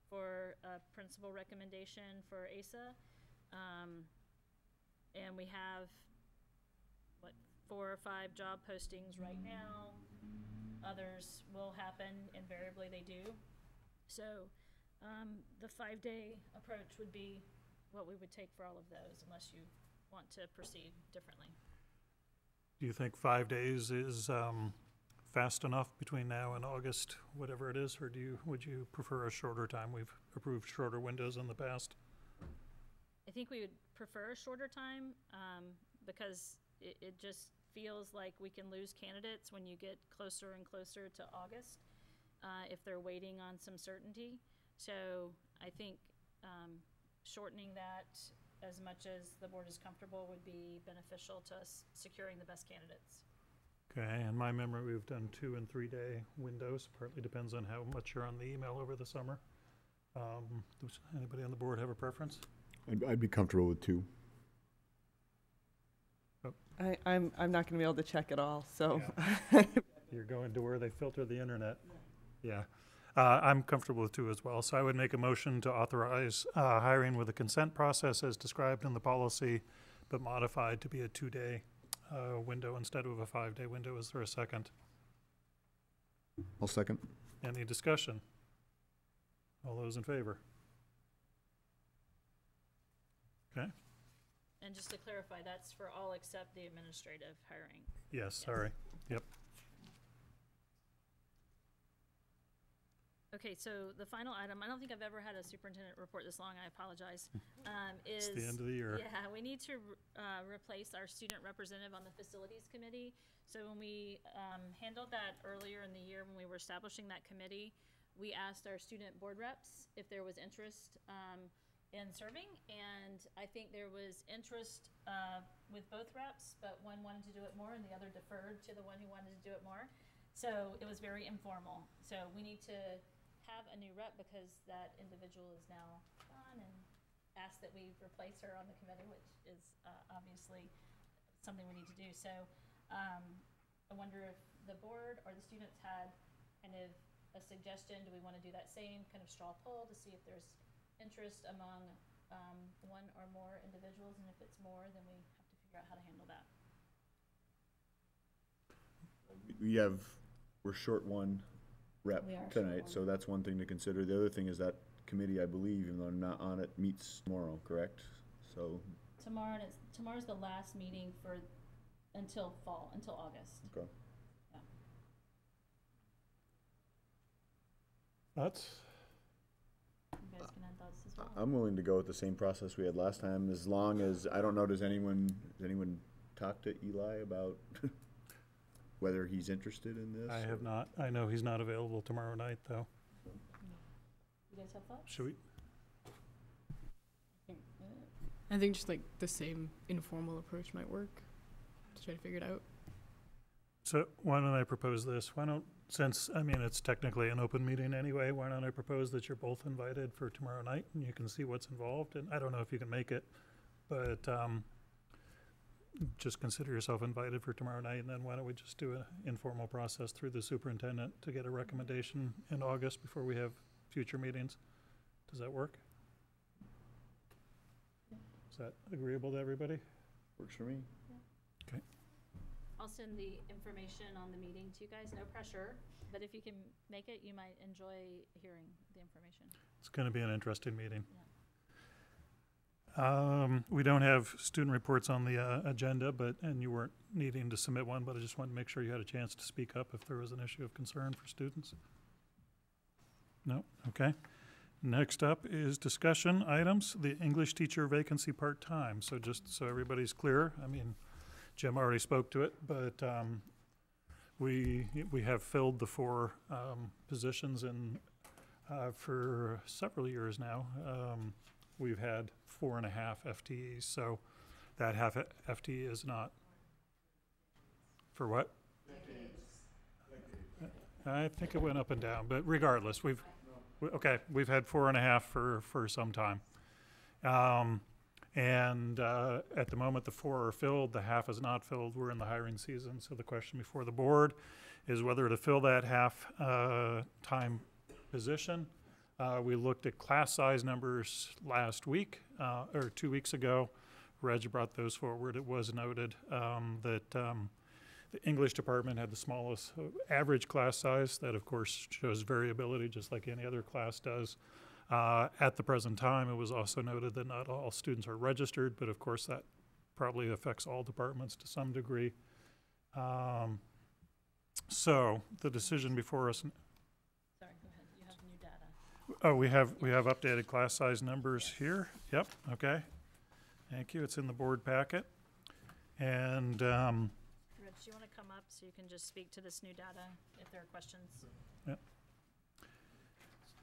for a principal recommendation for ASA. And we have, 4 or 5 job postings right now. Others will happen, invariably they do. So the 5-day approach would be what we would take for all of those, unless you want to proceed differently. Do you think 5 days is fast enough between now and August, whatever it is, or would you prefer a shorter time? We've approved shorter windows in the past. I think we would prefer a shorter time, because it just feels like we can lose candidates when you get closer and closer to August, if they're waiting on some certainty. So I think shortening that as much as the board is comfortable would be beneficial to us securing the best candidates. Okay, in my memory, we've done 2 and 3 day windows. Partly depends on how much you're on the email over the summer. Does anybody on the board have a preference? I'd be comfortable with 2. I'm not gonna be able to check it all, so. You're going to where they filter the internet. Yeah. I'm comfortable with 2 as well. So I would make a motion to authorize hiring with a consent process as described in the policy, but modified to be a 2-day window instead of a 5-day window. Is there a second? I'll second. Any discussion? All those in favor? Okay. And just to clarify, that's for all except the administrative hiring. Yes, sorry. Yep. Okay, so the final item, I don't think I've ever had a superintendent report this long, I apologize, It's is. the end of the year. Yeah, we need to replace our student representative on the facilities committee. So when we handled that earlier in the year, when we were establishing that committee, we asked our student board reps if there was interest in serving, and I think there was interest with both reps, but one wanted to do it more and the other deferred to the one who wanted to do it more. So it was very informal. So we need to have a new rep because that individual is now gone, and ask that we replace her on the committee, which is obviously something we need to do. So I wonder if the board or the students had kind of a suggestion. Do we want to do that same kind of straw poll to see if there's interest among one or more individuals, and if it's more, then we have to figure out how to handle that. We're short 1 rep We are short tonight, 1. so that's one thing to consider. The other thing is that committee, I believe, even though I'm not on it, meets tomorrow, correct? So, Tomorrow's the last meeting until August. okay. That's, You guys can add thoughts as well. I'm willing to go with the same process we had last time, as long as, I don't know, does anyone talk to Eli about whether he's interested in this? I have not. I know he's not available tomorrow night, though. You guys have thoughts? Should we? I think just like the same informal approach might work to try to figure it out. So why don't I propose this? Since, I mean, it's technically an open meeting anyway, why don't I propose that you're both invited for tomorrow night and you can see what's involved? And I don't know if you can make it, but just consider yourself invited for tomorrow night, and then why don't we just do an informal process through the superintendent to get a recommendation in August before we have future meetings? Does that work? Is that agreeable to everybody? Works for me. I'll send the information on the meeting to you guys, no pressure, but if you can make it, you might enjoy hearing the information. It's going to be an interesting meeting. We don't have student reports on the agenda, and you weren't needing to submit one, but I just wanted to make sure you had a chance to speak up if there was an issue of concern for students. No? Okay. Next up is discussion items, the English teacher vacancy part-time. So just so everybody's clear, I mean, Jim already spoke to it, but we have filled the 4 positions for several years now. We've had 4.5 FTEs, so that half FTE is not for what? I think it went up and down, but regardless, we've had 4.5 for some time. And at the moment, the 4 are filled, the half is not filled. We're in the hiring season, so the question before the board is whether to fill that half-time position. We looked at class size numbers last week, or 2 weeks ago. Reg brought those forward. It was noted that the English department had the smallest average class size. That, of course, shows variability, just like any other class does. At the present time, it was also noted that not all students are registered, but of course that probably affects all departments to some degree. So, the decision before us, Sorry, go ahead. You have new data. oh, we have updated class size numbers here. Yep, okay. Thank you. It's in the board packet. And, Rich, do you want to come up so you can just speak to this new data if there are questions?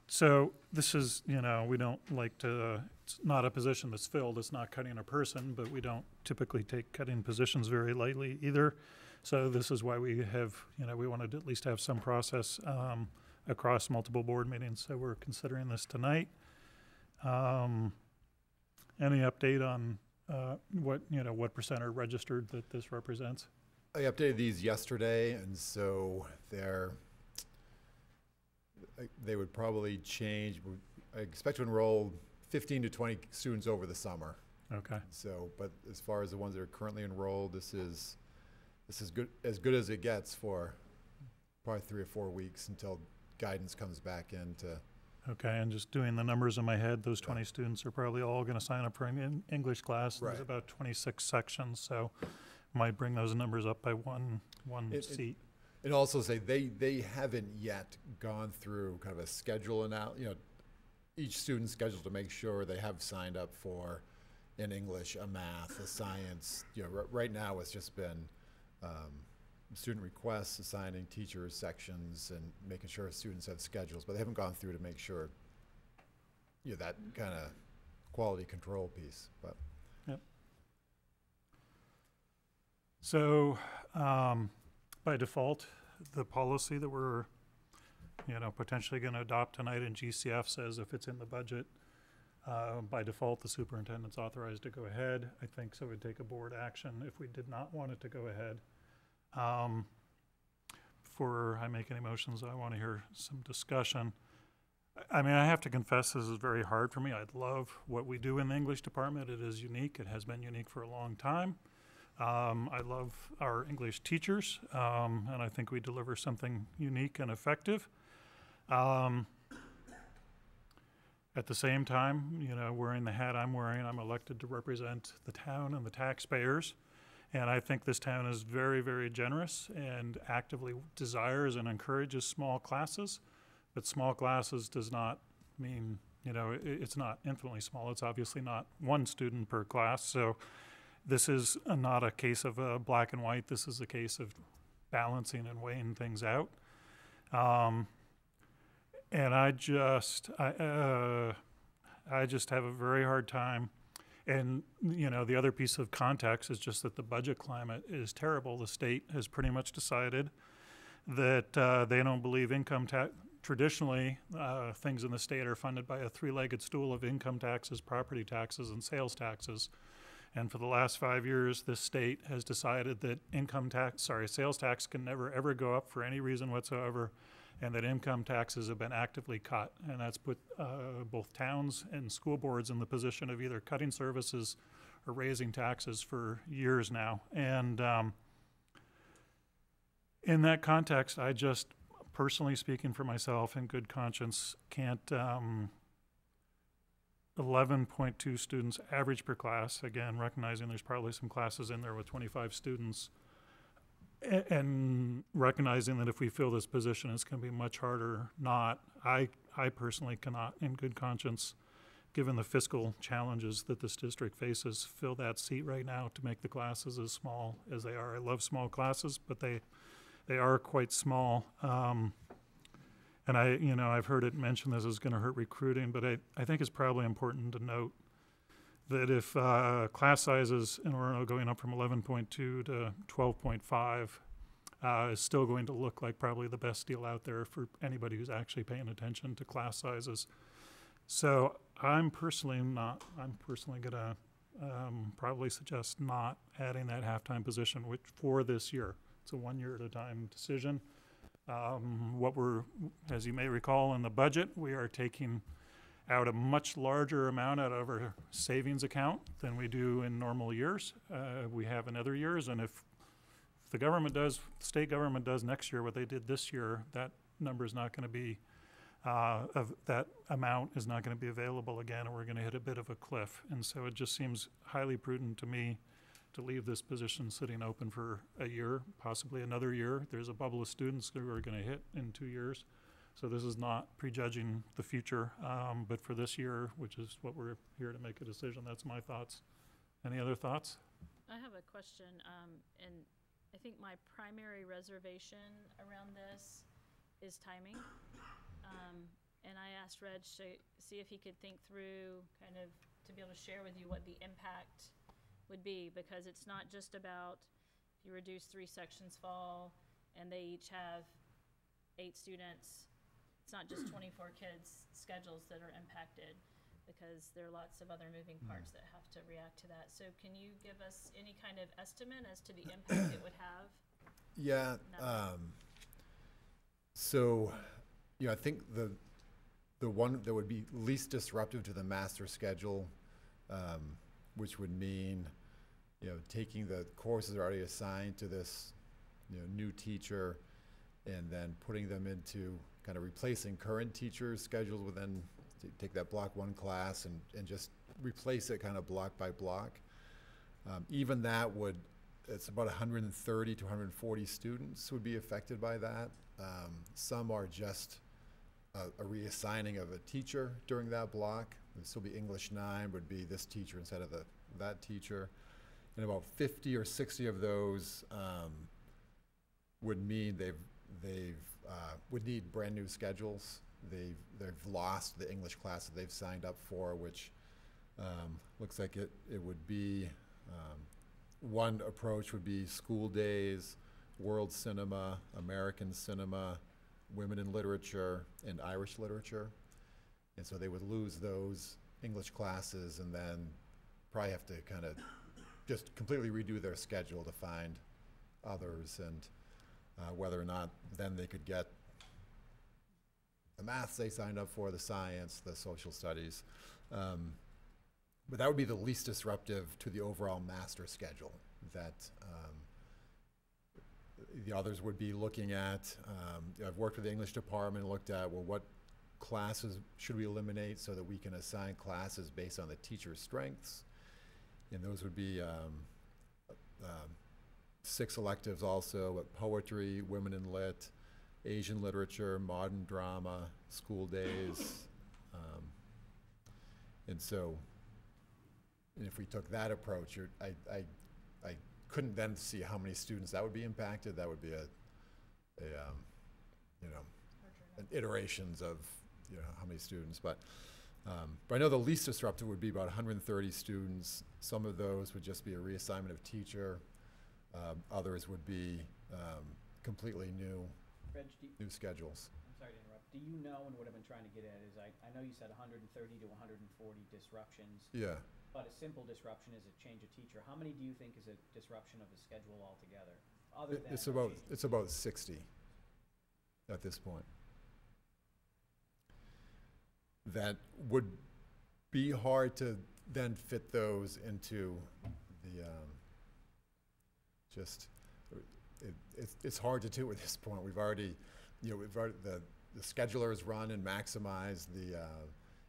so this is, we don't like to, it's not a position that's filled. It's not cutting a person, but we don't typically take cutting positions very lightly either. So this is why we have, we wanted to at least have some process across multiple board meetings. So we're considering this tonight. Any update on what percent are registered that this represents? I updated these yesterday, and so they would probably change. I expect to enroll 15 to 20 students over the summer. Okay. So, but as far as the ones that are currently enrolled, this is good as it gets for probably 3 or 4 weeks until guidance comes back into. Okay, and just doing the numbers in my head, those 20 students are probably all going to sign up for an English class. Right. There's about 26 sections, so might bring those numbers up by one seat. And also say they haven't yet gone through kind of a schedule each student's schedule to make sure they have signed up for an English, a math, a science. Right now it's just been student requests, assigning teachers sections, and making sure students have schedules, but they haven't gone through to make sure that kind of quality control piece. But Yep. So by default, the policy that we're potentially going to adopt tonight in GCF says if it's in the budget, by default the superintendent's authorized to go ahead. I think so it would take a board action if we did not want it to go ahead. Before I make any motions, I want to hear some discussion. I mean, I have to confess this is very hard for me. I love what we do in the English department. It is unique. It has been unique for a long time. I love our English teachers, and I think we deliver something unique and effective. At the same time, wearing the hat I'm wearing, I'm elected to represent the town and the taxpayers. And I think this town is very, very generous and actively desires and encourages small classes. But small classes does not mean, it's not infinitely small. It's obviously not one student per class. So this is not a case of black and white. This is a case of balancing and weighing things out. And I just have a very hard time. And, the other piece of context is just that the budget climate is terrible. The state has pretty much decided that they don't believe income tax. Traditionally, things in the state are funded by a three-legged stool of income taxes, property taxes, and sales taxes. And for the last 5 years, this state has decided that sales tax can never, ever go up for any reason whatsoever, and that income taxes have been actively cut. And that's put both towns and school boards in the position of either cutting services or raising taxes for years now. And in that context, I just, personally speaking for myself in good conscience, can't 11.2 students average per class, again, recognizing there's probably some classes in there with 25 students, and recognizing that if we fill this position, it's going to be much harder. I personally cannot, in good conscience, given the fiscal challenges that this district faces, fill that seat right now to make the classes as small as they are. I love small classes, but they are quite small. And I've heard it mentioned this is going to hurt recruiting, but I think it's probably important to note that if class sizes in Orono going up from 11.2 to 12.5 is still going to look like probably the best deal out there for anybody who's actually paying attention to class sizes. So I'm personally going to probably suggest not adding that halftime position for this year. It's a 1 year at a time decision. As you may recall in the budget, we are taking out a much larger amount out of our savings account than we do in normal years. We have in other years, and if the state government does next year what they did this year, that number is not going to be, that amount is not going to be available again, and we're going to hit a bit of a cliff. And so it just seems highly prudent to me to leave this position sitting open for a year, possibly another year. There's a bubble of students who are going to hit in 2 years. So this is not prejudging the future, but for this year, which is what we're here to make a decision, that's my thoughts. Any other thoughts? I have a question, and I think my primary reservation around this is timing. And I asked Reg to see if he could think through, kind of, to be able to share with you what the impact would be, because it's not just about if you reduce 3 sections fall and they each have 8 students, it's not just 24 kids' schedules that are impacted, because there are lots of other moving parts that have to react to that. So can you give us any kind of estimate as to the impact it would have? Yeah. No. So, I think the one that would be least disruptive to the master schedule, which would mean, taking the courses already assigned to this, new teacher, and then putting them into kind of replacing current teachers' schedules within, take that block 1 class and just replace it kind of block by block. Even that it's about 130 to 140 students would be affected by that. Some are just a reassigning of a teacher during that block. It would still be English 9, would be this teacher instead of that teacher. And about 50 or 60 of those would mean they've would need brand new schedules. They've lost the English class that they've signed up for, which looks like it would be, one approach would be school days, world cinema, American cinema, women in literature, and Irish literature. And so they would lose those English classes and then probably have to kind of just completely redo their schedule to find others, and whether or not then they could get the maths they signed up for, the science, the social studies. But that would be the least disruptive to the overall master schedule. That the others would be looking at, I've worked with the English department and looked at, well, what classes should we eliminate so that we can assign classes based on the teacher's strengths? And those would be 6 electives also, but poetry, women in lit, Asian literature, modern drama, school days. And so, and if we took that approach, I couldn't then see how many students that would be impacted. That would be an iterations of, how many students. But I know the least disruptive would be about 130 students. Some of those would just be a reassignment of teacher. Others would be completely new schedules. I'm sorry to interrupt. Do you know, and what I've been trying to get at is, I know you said 130 to 140 disruptions. Yeah. But a simple disruption is a change of teacher. How many do you think is a disruption of the schedule altogether? Other than It's about 60 at this point. That would be hard to then fit those into the it's hard to do at this point. We've already the scheduler is run and maximize the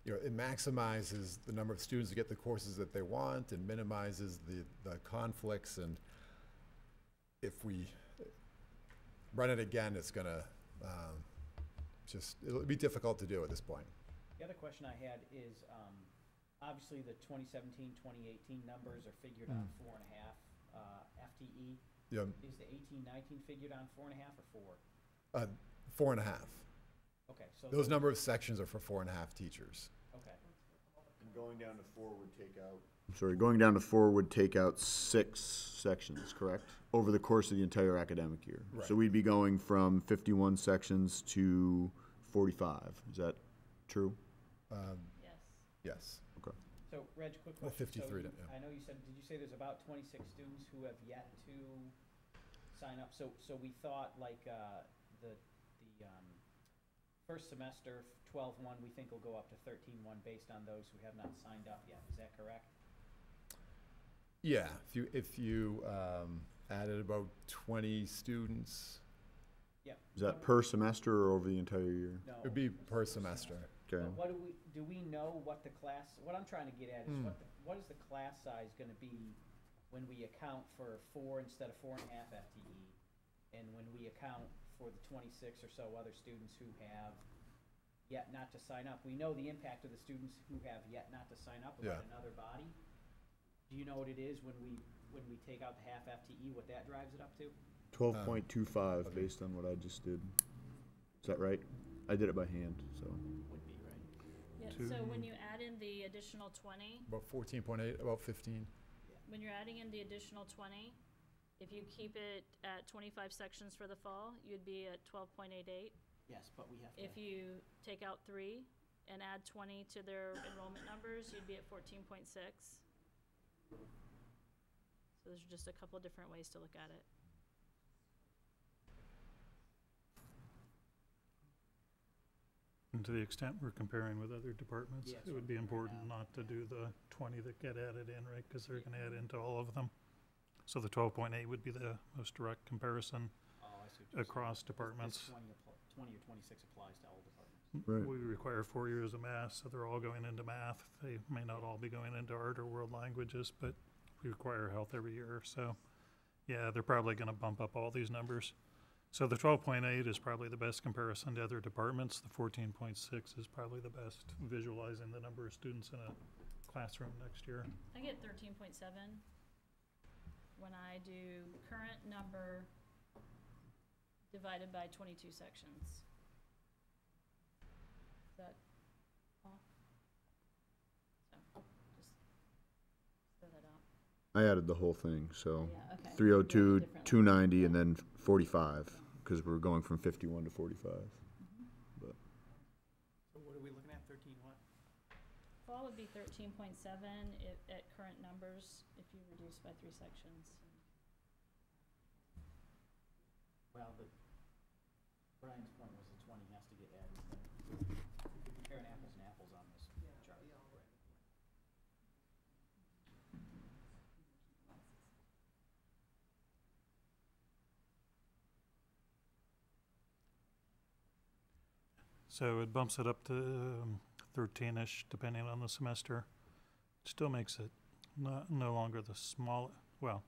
it maximizes the number of students to get the courses that they want and minimizes the conflicts. And if we run it again, it's gonna it'll be difficult to do at this point. The other question I had is, obviously the 2017, 2018 numbers are figured on 4.5 FTE. Yeah. Is the 18-19 figured on 4.5 or 4? 4.5. Okay, so Those number of sections are for 4.5 teachers. Okay. And going down to 4 would take out. Sorry, going down to 4 would take out 6 sections, correct? Over the course of the entire academic year. Right. So we'd be going from 51 sections to 45. Is that true? Yes. Yes. Okay. So, Reg, quick question. 53, So yeah. I know you said, did you say there's about 26 students who have yet to sign up? So we thought like the first semester, 12-1, we think will go up to 13-1 based on those who have not signed up yet. Is that correct? Yeah. If you added about 20 students, Yep. Is that per semester or over the entire year? No. it would be per semester. Okay. But what do we know what the class, what I'm trying to get at is what is the class size gonna be when we account for 4 instead of 4.5 FTE, and when we account for the 26 or so other students who have yet not to sign up, we know the impact of the students who have yet not to sign up about Yeah. another body. Do you know what it is when we take out the half FTE, what that drives it up to? 12.25 based on what I just did. Is that right? I did it by hand, so. Would be, right? Yeah, so when you add in the additional 20, About 14.8, about 15. when you're adding in the additional 20, if you keep it at 25 sections for the fall, you'd be at 12.88. Yes, but we have to. If you take out 3 and add 20 to their enrollment numbers, you'd be at 14.6. So there's just a couple different ways to look at it. And to the extent we're comparing with other departments, Yeah, that's it what would be I'm doing important now. not to do the 20 that get added in, right? Because they're going to add into all of them. So the 12.8 would be the most direct comparison Oh, I see what you're saying. across This departments. 20 or 26 applies to all departments. Right. We require 4 years of math, so they're all going into math. They may not all be going into art or world languages, but we require health every year. So, yeah, they're probably going to bump up all these numbers. So the 12.8 is probably the best comparison to other departments. The 14.6 is probably the best visualizing the number of students in a classroom next year. I get 13.7 when I do current number divided by 22 sections. Is that all? So, just throw that out. I added the whole thing, so Yeah, okay. 302, Differently. 290, and then 45, because we're going from 51 to 45. But So what are we looking at, 13 what? Fall would be 13.7 at current numbers if you reduce by 3 sections. Well, Brian's point was the 20 has to get added. Comparing apples and apples on this chart. So it bumps it up to 13-ish, depending on the semester. Still makes it no longer the well,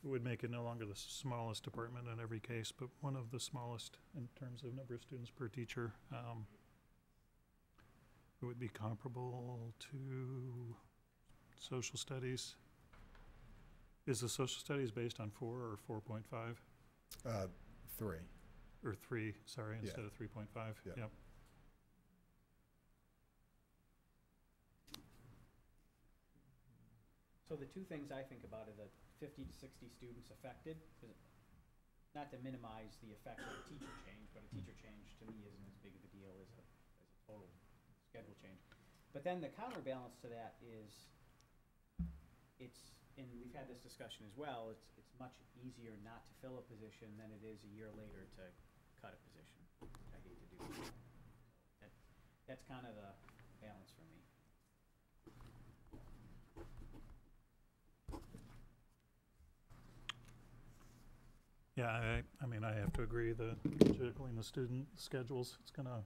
it would make it no longer the smallest department in every case, but one of the smallest in terms of number of students per teacher. It would be comparable to social studies. Is the social studies based on 4 or 4.5? 3. Or 3, sorry, Yeah. instead of 3.5? Yeah. Yep. So the two things I think about are the 50 to 60 students affected, 'cause not to minimize the effect of a teacher change, but a teacher change to me isn't as big of a deal as a total schedule change. But then the counterbalance to that is, and we've had this discussion as well, it's much easier not to fill a position than it is a year later to cut a position. I hate to do that. That's kind of the balance for me. Yeah, I mean, I have to agree that juggling the student schedules, it's gonna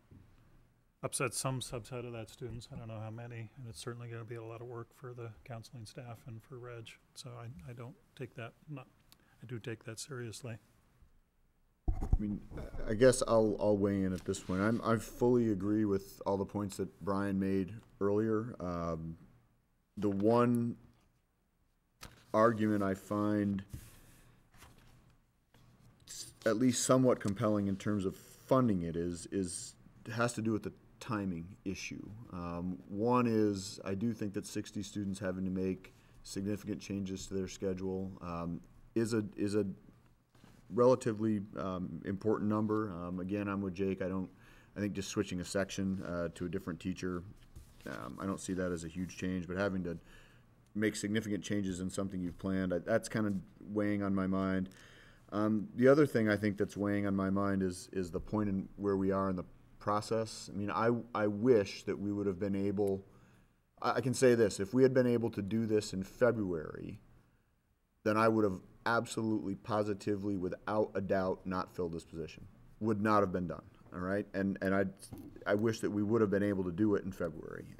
upset some subset of that students. I don't know how many, and it's certainly gonna be a lot of work for the counseling staff and for Reg. So I don't take that, I do take that seriously. I mean, I guess I'll weigh in at this point. I fully agree with all the points that Brian made earlier. The one argument I find at least somewhat compelling in terms of funding it has to do with the timing issue. One is, I do think that 60 students having to make significant changes to their schedule is a relatively important number. Again, I'm with Jake. I think just switching a section to a different teacher, I don't see that as a huge change, but having to make significant changes in something you've planned, that's kind of weighing on my mind. The other thing I think that's weighing on my mind is the point in where we are in the process. I mean, I wish that we would have been able, I can say this, if we had been able to do this in February, then I would have absolutely, positively, without a doubt, not filled this position. Would not have been done, all right? And I wish that we would have been able to do it in February.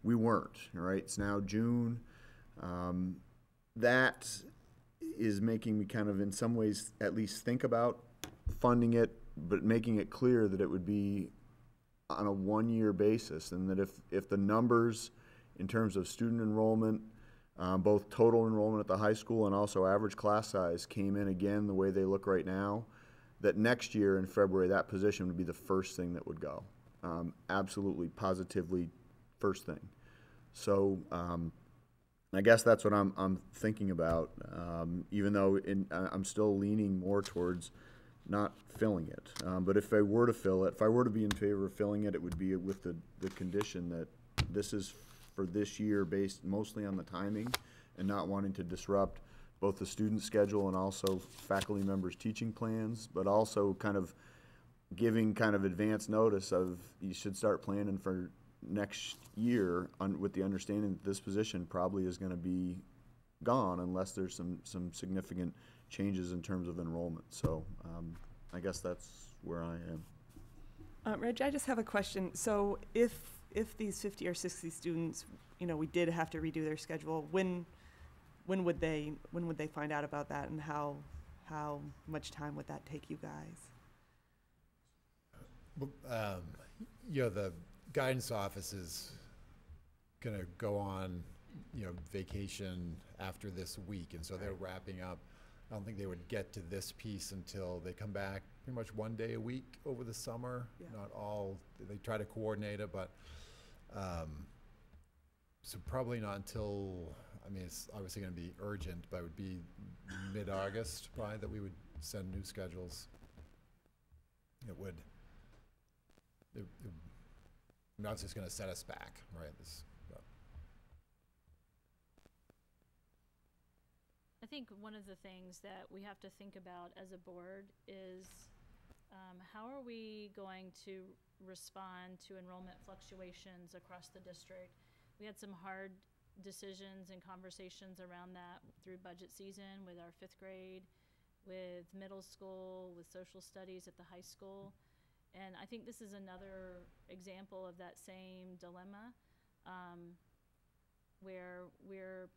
We weren't, all right? It's now June. that is making me kind of, in some ways, at least think about funding it, but making it clear that it would be on a one-year basis, and that if the numbers in terms of student enrollment, both total enrollment at the high school and also average class size came in again the way they look right now, that next year in February that position would be the first thing that would go. Absolutely, positively, first thing. So I guess that's what I'm thinking about, even though I'm still leaning more towards not filling it. But if I were to fill it, if I were to be in favor of filling it, it would be with the condition that this is for this year based mostly on the timing and not wanting to disrupt both the student schedule and also faculty members' teaching plans, but also kind of giving kind of advance notice of you should start planning for next year with the understanding that this position probably is going to be gone unless there's some significant changes in terms of enrollment. So I guess that's where I am. Reg, I just have a question. So if these 50 or 60 students, we did have to redo their schedule, when would they find out about that, and how much time would that take you guys? The guidance office is going to go on, vacation after this week, and so they're wrapping up. I don't think they would get to this piece until they come back pretty much one day a week over the summer. Yeah. Not all, they try to coordinate it, but so probably not until, it's obviously going to be urgent, but it would be mid-August probably that we would send new schedules. It would. Not just going to set us back, right? I think one of the things that we have to think about as a board is how are we going to respond to enrollment fluctuations across the district? We had some hard decisions and conversations around that through budget season with our 5th grade, with middle school, with social studies at the high school. And I think this is another example of that same dilemma, where we're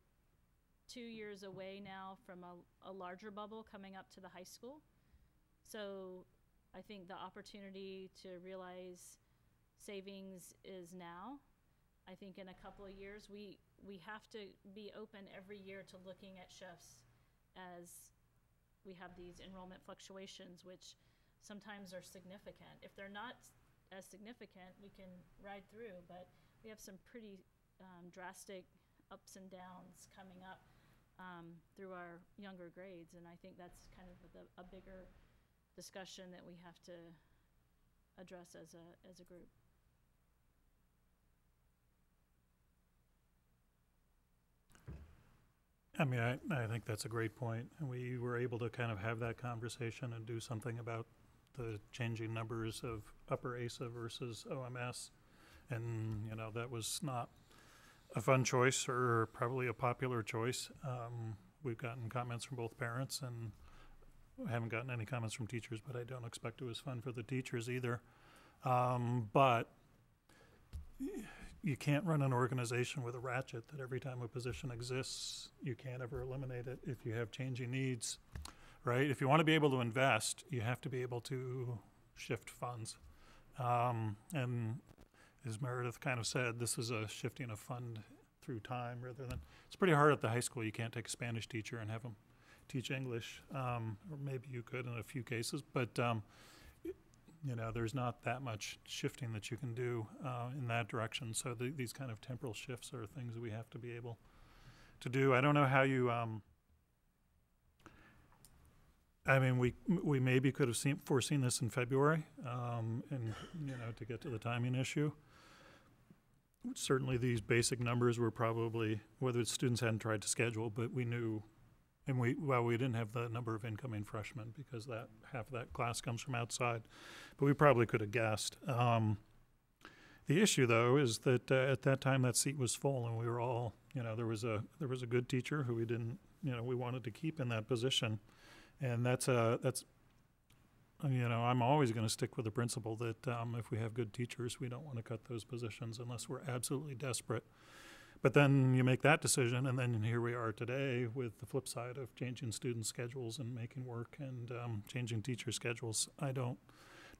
2 years away now from a larger bubble coming up to the high school. So I think the opportunity to realize savings is now. I think in a couple of years, we have to be open every year to looking at shifts as we have these enrollment fluctuations, which sometimes are significant. If they're not as significant, we can ride through, but we have some pretty drastic ups and downs coming up through our younger grades, and I think that's kind of a bigger discussion that we have to address as a group. I think that's a great point, and we were able to kind of have that conversation and do something about the changing numbers of upper ASA versus OMS, and that was not a fun choice or probably a popular choice. We've gotten comments from both parents, and I haven't gotten any comments from teachers, but I don't expect it was fun for the teachers either. But you can't run an organization with a ratchet that every time a position exists, you can't ever eliminate it if you have changing needs, right? If you want to be able to invest, you have to be able to shift funds. And as Meredith kind of said, this is a shifting of fund through time rather than, it's pretty hard at the high school. You can't take a Spanish teacher and have them teach English, or maybe you could in a few cases, but there's not that much shifting that you can do in that direction. So these kind of temporal shifts are things that we have to be able to do. I don't know how you, we maybe could have foreseen this in February, and to get to the timing issue. Certainly these basic numbers were probably, whether students hadn't tried to schedule, but we knew, and we didn't have the number of incoming freshmen because that half of that class comes from outside, but we probably could have guessed. The issue though is that at that time that seat was full, and we were all, there was a good teacher who we didn't, we wanted to keep in that position, and that's I'm always going to stick with the principle that if we have good teachers, we don't want to cut those positions unless we're absolutely desperate. But then you make that decision, and then here we are today with the flip side of changing student schedules and making work and changing teacher schedules. I don't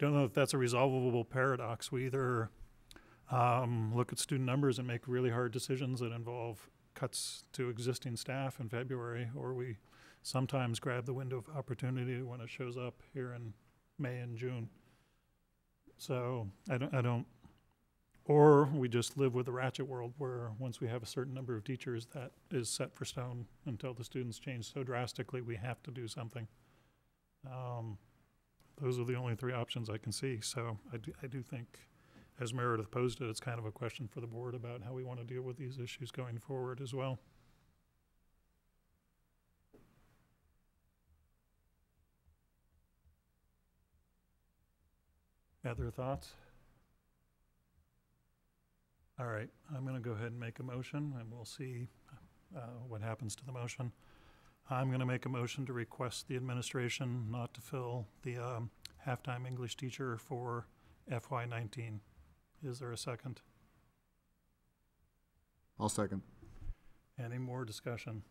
know if that's a resolvable paradox. We either look at student numbers and make really hard decisions that involve cuts to existing staff in February, or we sometimes grab the window of opportunity when it shows up here in May and June. So I don't, or we just live with the ratchet world where once we have a certain number of teachers, that is set for stone until the students change so drastically we have to do something. Those are the only three options I can see. So I do think, as Meredith posed it, it's kind of a question for the board about how we want to deal with these issues going forward as well. Other thoughts? All right, I'm going to go ahead and make a motion, and we'll see what happens to the motion. I'm going to make a motion to request the administration not to fill the half-time English teacher for FY19. Is there a second? I'll second. Any more discussion?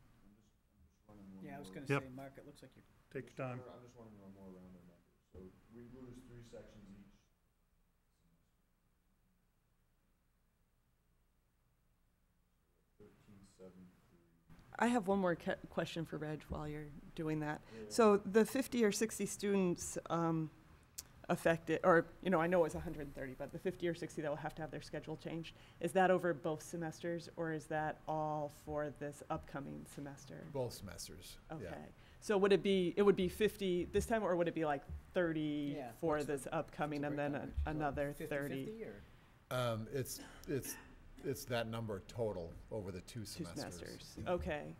Yeah, I was gonna Yep. say, Mark, it looks like you're, Take your time. I'm just wondering on more rounded numbers. So we lose 3 sections each. I have one more question for Reg while you're doing that. So the 50 or 60 students affected, or, you know, I know it was 130, but the 50 or 60 that will have to have their schedule changed, is that over both semesters, or is that all for this upcoming semester? Both semesters. Okay. Yeah. So would it would be 50 this time, or would it be like 30 Yeah, for what's the- this upcoming and then breakdown? another 50-50 30? or? It's that number total over the 2 Two semesters. semesters, okay.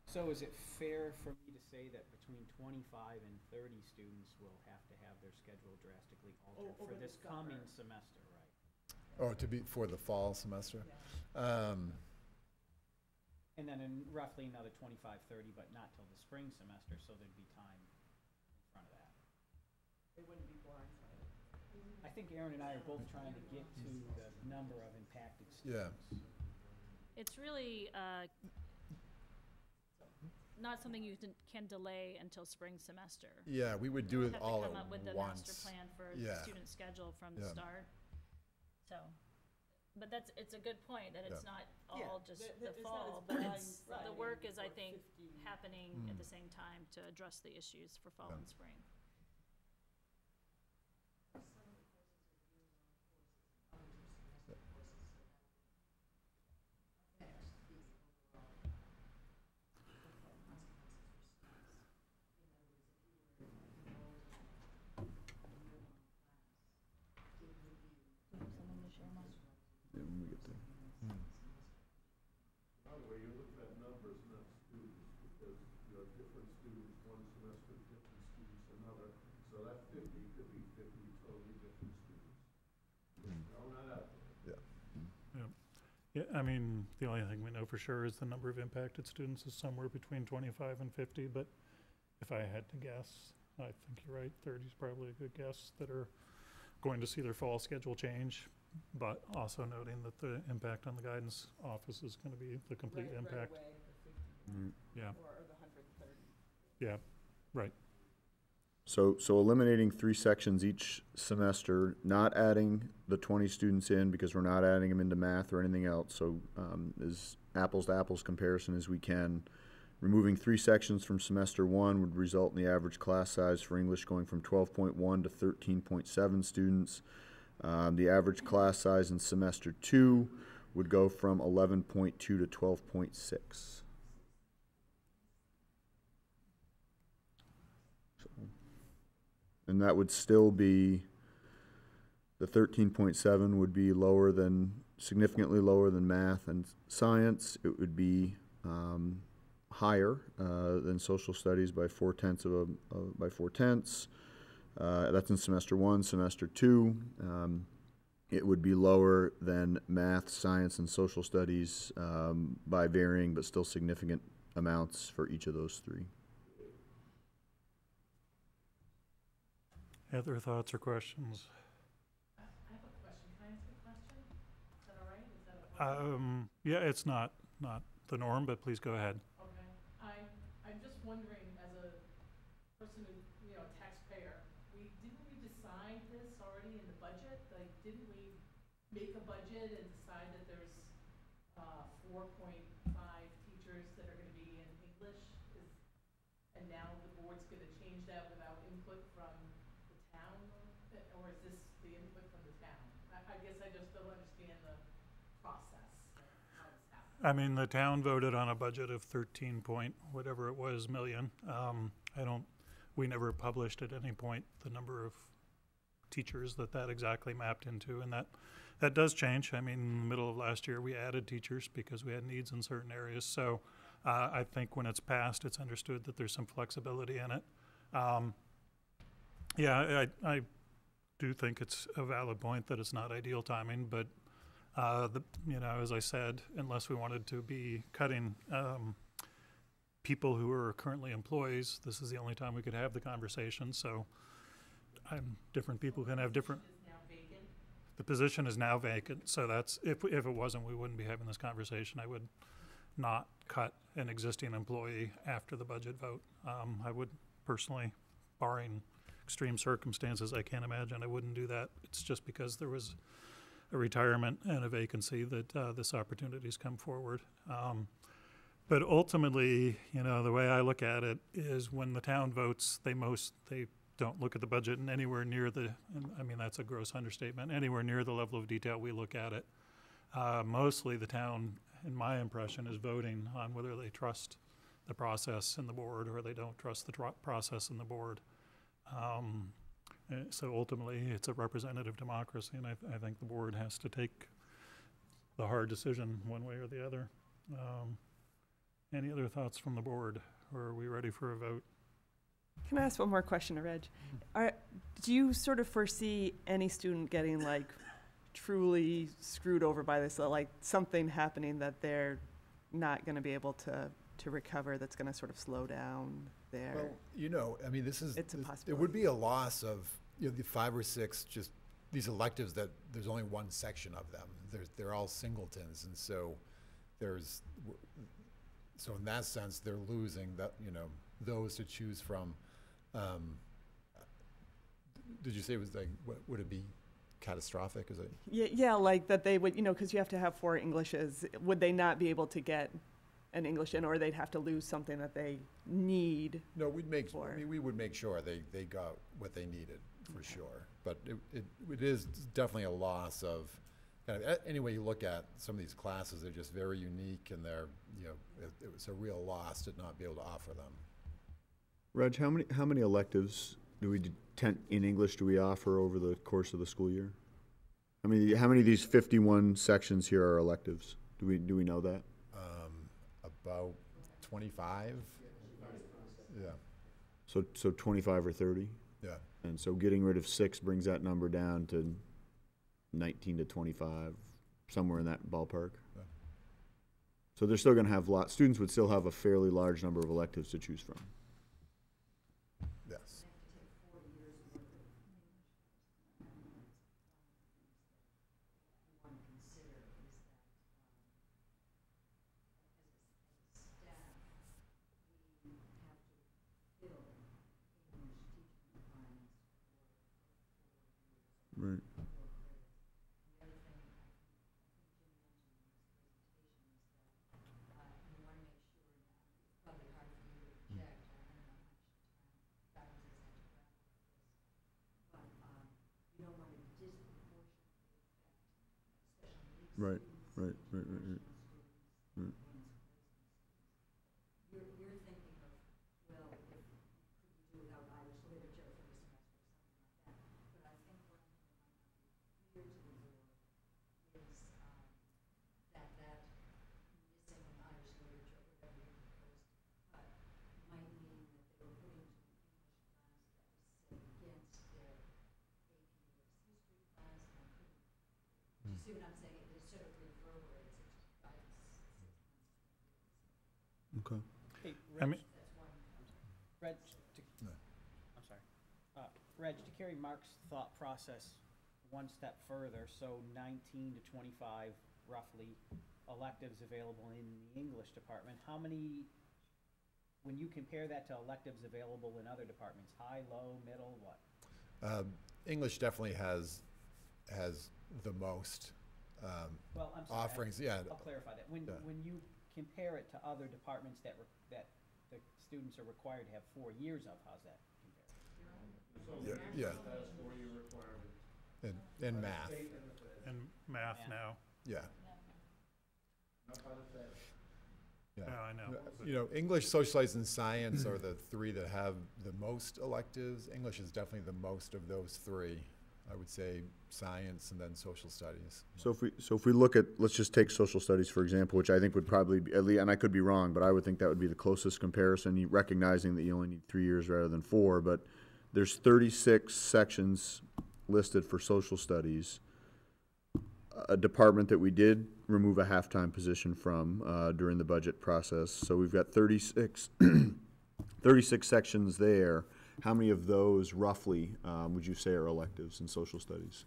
So is it fair for me to say that between 25 and 30 students will have to have their schedule drastically altered for this coming semester, right? Oh, to be for the fall semester? And then in roughly another 25, 30, but not till the spring semester, so there'd be time in front of that. They wouldn't be blindsided. I think Aaron and I are both trying to get to the number of impacted Yeah. students. It's really not something you can delay until spring semester. Yeah, we would do You it have all to come up with at the master once. plan for Yeah. the student schedule from the Yeah. start. So, but it's a good point, that it's Yeah. not Yeah, all just that- the it's not fall, as but blind- it's, the blinding work is, I for think, 50. happening at the same time to address the issues for fall Yeah. and spring. Yeah, when we get there. By the way, you're looking at numbers, not students, because you have different students one semester, different students another. So that 50 could be 50 totally different students. Throwing that out there. Yeah, I mean, the only thing we know for sure is the number of impacted students is somewhere between 25 and 50, but if I had to guess, I think you're right, 30 is probably a good guess, that are going to see their fall schedule change, but also noting that the impact on the guidance office is going to be the complete impact. Yeah, Or the 130. yeah, right. So eliminating 3 sections each semester, not adding the 20 students in because we're not adding them into math or anything else. So as apples to apples comparison as we can. Removing 3 sections from semester 1 would result in the average class size for English going from 12.1 to 13.7 students. The average class size in semester 2 would go from 11.2 to 12.6. And that would still be, the 13.7 would be lower than, significantly lower than math and science. It would be higher than social studies by 4/10. That's in semester 1. Semester 2, it would be lower than math, science, and social studies by varying but still significant amounts for each of those 3. Other thoughts or questions? I have a question. Can I ask a question? Is that all right? Is that Yeah, it's not the norm, but please go ahead. Okay, I'm just wondering, as a person who, you know, taxpayer, didn't we decide this already in the budget? Like, didn't we make a budget and decide that there's 4.5 teachers that are gonna be in English? And now the board's gonna change that without input from the town? Or is this the input from the town? I guess I just don't understand the process of how it's happening. I mean, the town voted on a budget of 13 point, whatever it was, million. We never published at any point the number of teachers that exactly mapped into, and that does change. I mean, in the middle of last year, we added teachers because we had needs in certain areas. So I think when it's passed, it's understood that there's some flexibility in it. Yeah, I do think it's a valid point that it's not ideal timing, but as I said, unless we wanted to be cutting people who are currently employees, this is the only time we could have the conversation. So different people can have different. Is now vacant? The position is now vacant, so that's, if it wasn't, we wouldn't be having this conversation. I would not cut an existing employee after the budget vote. I would personally, barring extreme circumstances, I can't imagine I wouldn't do that. It's just because there was a retirement and a vacancy that this opportunity's come forward. But ultimately, the way I look at it is when the town votes, they don't look at the budget and anywhere near that's a gross understatement, anywhere near the level of detail we look at it. Mostly the town, in my impression, is voting on whether they trust the process and the board or they don't trust the process and the board. So ultimately, it's a representative democracy, and I think the board has to take the hard decision one way or the other. Any other thoughts from the board, or are we ready for a vote? Can I ask one more question to Reg? Do you sort of foresee any student getting truly screwed over by this, like something happening that they're not going to be able to recover, that's going to sort of slow down their? Well, I mean, it's a possibility. it would be a loss of the 5 or 6 just these electives that there's only one section of them. They're all singletons, and so so in that sense they're losing those to choose from. Did you say it was would it be catastrophic? Is it? Yeah, like that they would, because you have to have 4 Englishes. Would they not be able to get an English in, or they'd have to lose something that they need? No, we would make sure they got what they needed for sure. But it is definitely a loss of. Any way you look at some of these classes, they're just very unique, and it was a real loss to not be able to offer them. Reg, how many electives in English do we offer over the course of the school year? How many of these 51 sections here are electives? Do we know that? About 25. Yeah. So 25 or 30. Yeah. And so getting rid of 6 brings that number down to 19 to 25, somewhere in that ballpark. Yeah. So they're still going to have students would still have a fairly large number of electives to choose from. Yes. Right. Right. See what I'm saying? It sort of reverberates into guidance. Okay. Hey, I mean- Reg, No. I'm sorry. Reg, to carry Mark's thought process one step further, so 19 to 25 roughly electives available in the English department. How many, when you compare that to electives available in other departments, high, low, middle, what? English definitely has the most Well, I'm sorry. offerings. Yeah. I'll clarify that. When you compare it to other departments that the students are required to have 4 years of, how's that compare? Yeah. That's 4-year requirement. In math. In math Yeah. now. Yeah. Not by the Fed. Yeah. Yeah, I know. but- You know, English, social studies, and science are the three that have the most electives. English is definitely the most of those three. I would say science and then social studies. So if we look at, let's just take social studies, for example, which I think would probably be, at least, and I could be wrong, but I would think that would be the closest comparison, recognizing that you only need 3 years rather than 4, but there's 36 sections listed for social studies. A department that we did remove a half-time position from during the budget process. So we've got 36, 36 sections there. How many of those roughly would you say are electives in social studies?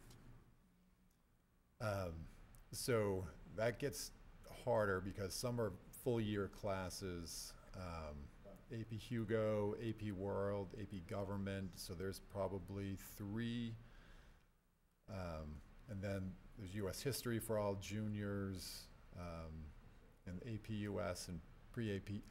So that gets harder because some are full year classes, AP Hugo, AP World, AP Government, so there's probably 3. And then there's US History for all juniors, and AP US and pre-AP.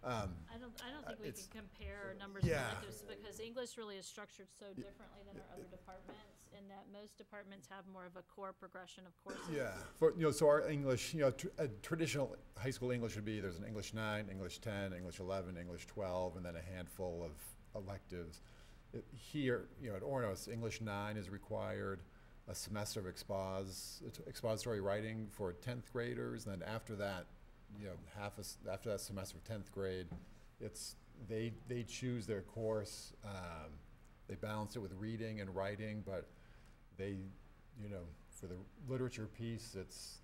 I don't think we it's- can compare numbers of yeah. electives because English really is structured so differently than our other departments in that most departments have more of a core progression of courses. Yeah, so our English, a traditional high school English would be, there's an English 9, English 10, English 11, English 12, and then a handful of electives. Here, at Ornos, English 9 is required, a semester of expository writing for 10th graders, and then after that, after that semester of 10th grade, they choose their course. They balance it with reading and writing, but they, for the literature piece, it's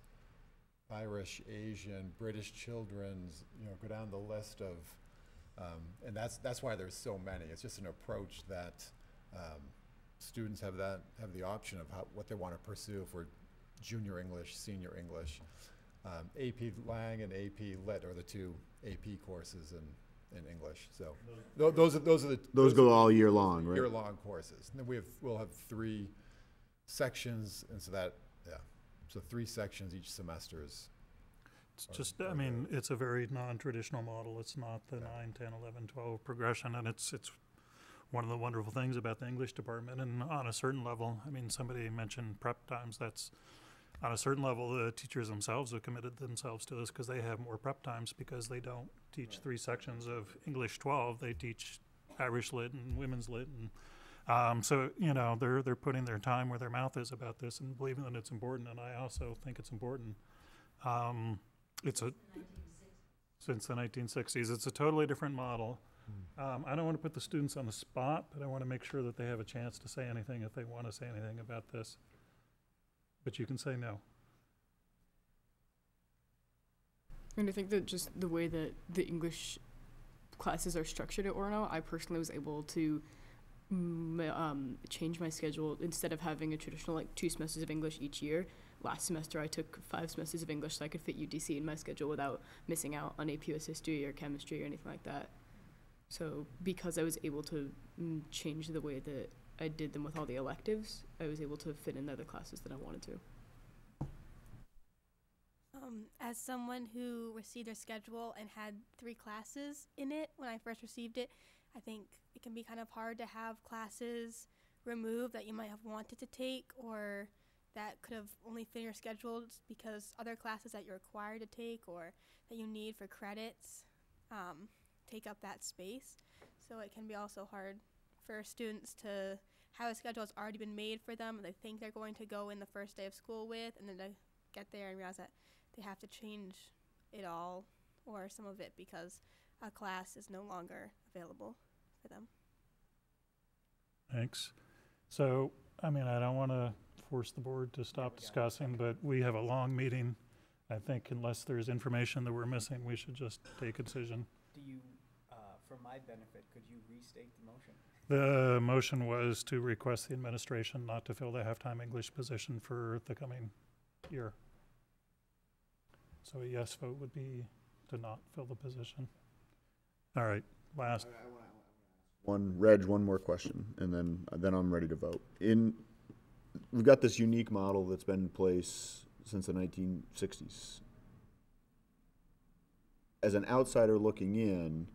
Irish, Asian, British children's, go down the list of, and that's why there's so many. It's just an approach that students have the option of what they want to pursue for junior English, senior English. AP Lang and AP Lit are the 2 AP courses in English. So those Go all year long, right? year-long courses. And then we'll have 3 sections, and so 3 sections each semester is. It's just, I mean, it's a very non-traditional model. It's not the 9, 10, 11, 12 progression, and it's one of the wonderful things about the English department. And on a certain level, I mean, somebody mentioned prep times. That's on a certain level, the teachers themselves have committed themselves to this because they have more prep times because they don't teach 3 sections of English 12. They teach Irish Lit and Women's Lit, and so they're putting their time where their mouth is about this and believing that it's important. And I also think it's important. Since the 1960s, it's a totally different model. I don't want to put the students on the spot, but I want to make sure that they have a chance to say anything if they want to say anything about this. But you can say no. And I think that just the way that the English classes are structured at Orono, I personally was able to change my schedule. Instead of having a traditional 2 semesters of English each year, last semester I took 5 semesters of English so I could fit UDC in my schedule without missing out on AP US History or chemistry or anything like that. So because I was able to change the way that I did them with all the electives, I was able to fit in the other classes that I wanted to. As someone who received their schedule and had 3 classes in it when I first received it, I think it can be kind of hard to have classes removed that you might have wanted to take or that could have only fit your schedule because other classes that you're required to take or that you need for credits take up that space. So it can be also hard for students to have a schedule that's already been made for them and they think they're going to go in the first day of school with, and then they get there and realize that they have to change it all or some of it because a class is no longer available for them. Thanks. So, I mean, I don't want to force the board to stop discussing, but we have a long meeting. I think unless there's information that we're missing, we should just take a decision. Do you, for my benefit, could you restate the motion? The motion was to request the administration not to fill the halftime English position for the coming year. So a yes vote would be to not fill the position. All right, last. One more question, and then I'm ready to vote. We've got this unique model that's been in place since the 1960s. As an outsider looking in,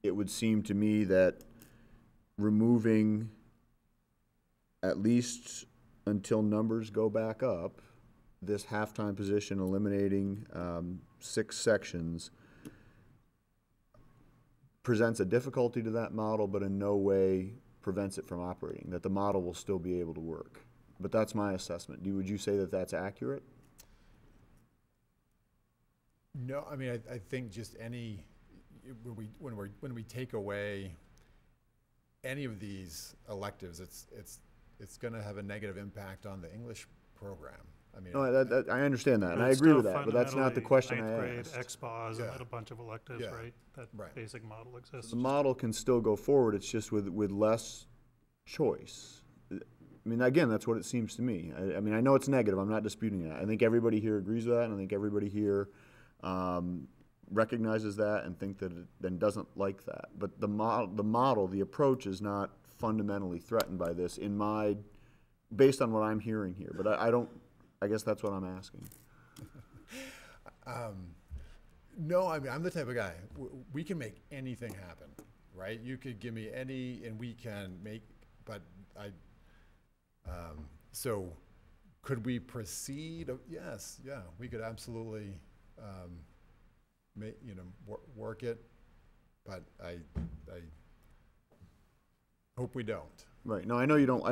it would seem to me that removing, at least until numbers go back up, this half-time position, eliminating 6 sections, presents a difficulty to that model, but in no way prevents it from operating, that the model will still be able to work. But that's my assessment. Would you say that that's accurate? No, I mean, I think just when we take away any of these electives, it's going to have a negative impact on the English program. I mean, No, I understand that, and I It's agree still with that, but that's not the question I ninth grade, asked. XPOS, Yeah. and a bunch of electives, Yeah. right? That Right. basic model exists. The model can still go forward, it's just with less choice. I mean, again, that's what it seems to me. I mean, I know it's negative, I'm not disputing that. I think everybody here agrees with that, and I think everybody here recognizes that and then doesn't like that. But the model, the approach is not fundamentally threatened by this based on what I'm hearing here. But I guess that's what I'm asking. No, I mean, I'm the type of guy, we can make anything happen, right? You could give me and we can make, but so could we proceed? Yes, yeah, we could absolutely, work it, but I hope we don't. Right. No, I know you don't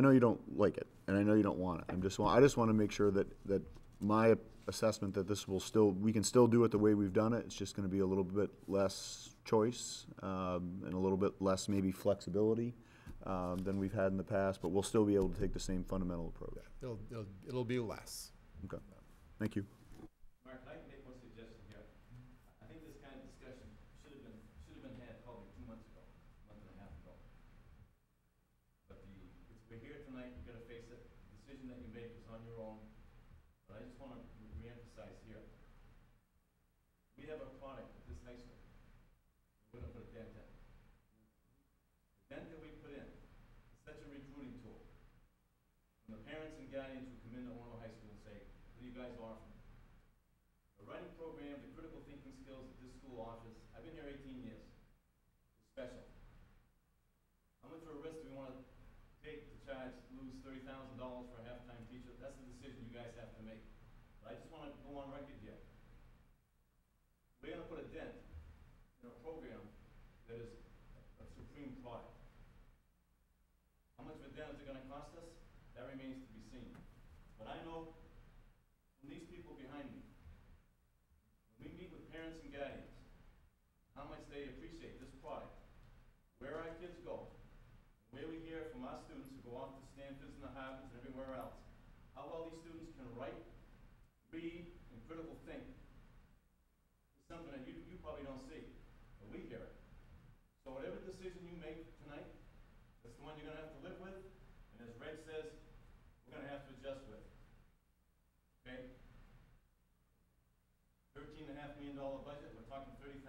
like it, and I know you don't want it. I just want to make sure that my assessment that we can still do it the way we've done it. It's just going to be a little bit less choice, and a little bit less maybe flexibility than we've had in the past, but we'll still be able to take the same fundamental approach. Yeah, it'll be less. Okay. Thank you. Mark, I can make one suggestion here. I think this kind of discussion should have been had probably 2 months ago, a month and a half ago. But we're here tonight, you gotta face it. The decision that you make is on your own. But I just wanna reemphasize here. We have a product at this high school. We're gonna put a dent in. The dent that we put in is such a recruiting tool. When the parents and guardians who come into Orono High School and say, what do you guys offer? The writing program, the critical thinking skills that this school offers, I've been here 18 years. It's special. How much of a risk do we want to take to lose $30,000 for a half-time teacher? That's the decision you guys have to make. But I just want to go on record here. We're going to put a dent in a program that is a supreme product. How much of a dent is it going to cost us? That remains to be seen. But I know from these people behind me, when we meet with parents and guardians, how much they appreciate this product, where our kids go, where we hear from our students who go off to Stanfords and the Harvards and everywhere else, how well these students can write, read, and critical think, is something that you probably don't see, but we hear it. So whatever decision you make tonight, that's the one you're going to have to live with, and as Reg says, we're going to have to adjust with. Okay? $13.5 million budget, we're talking $30,000.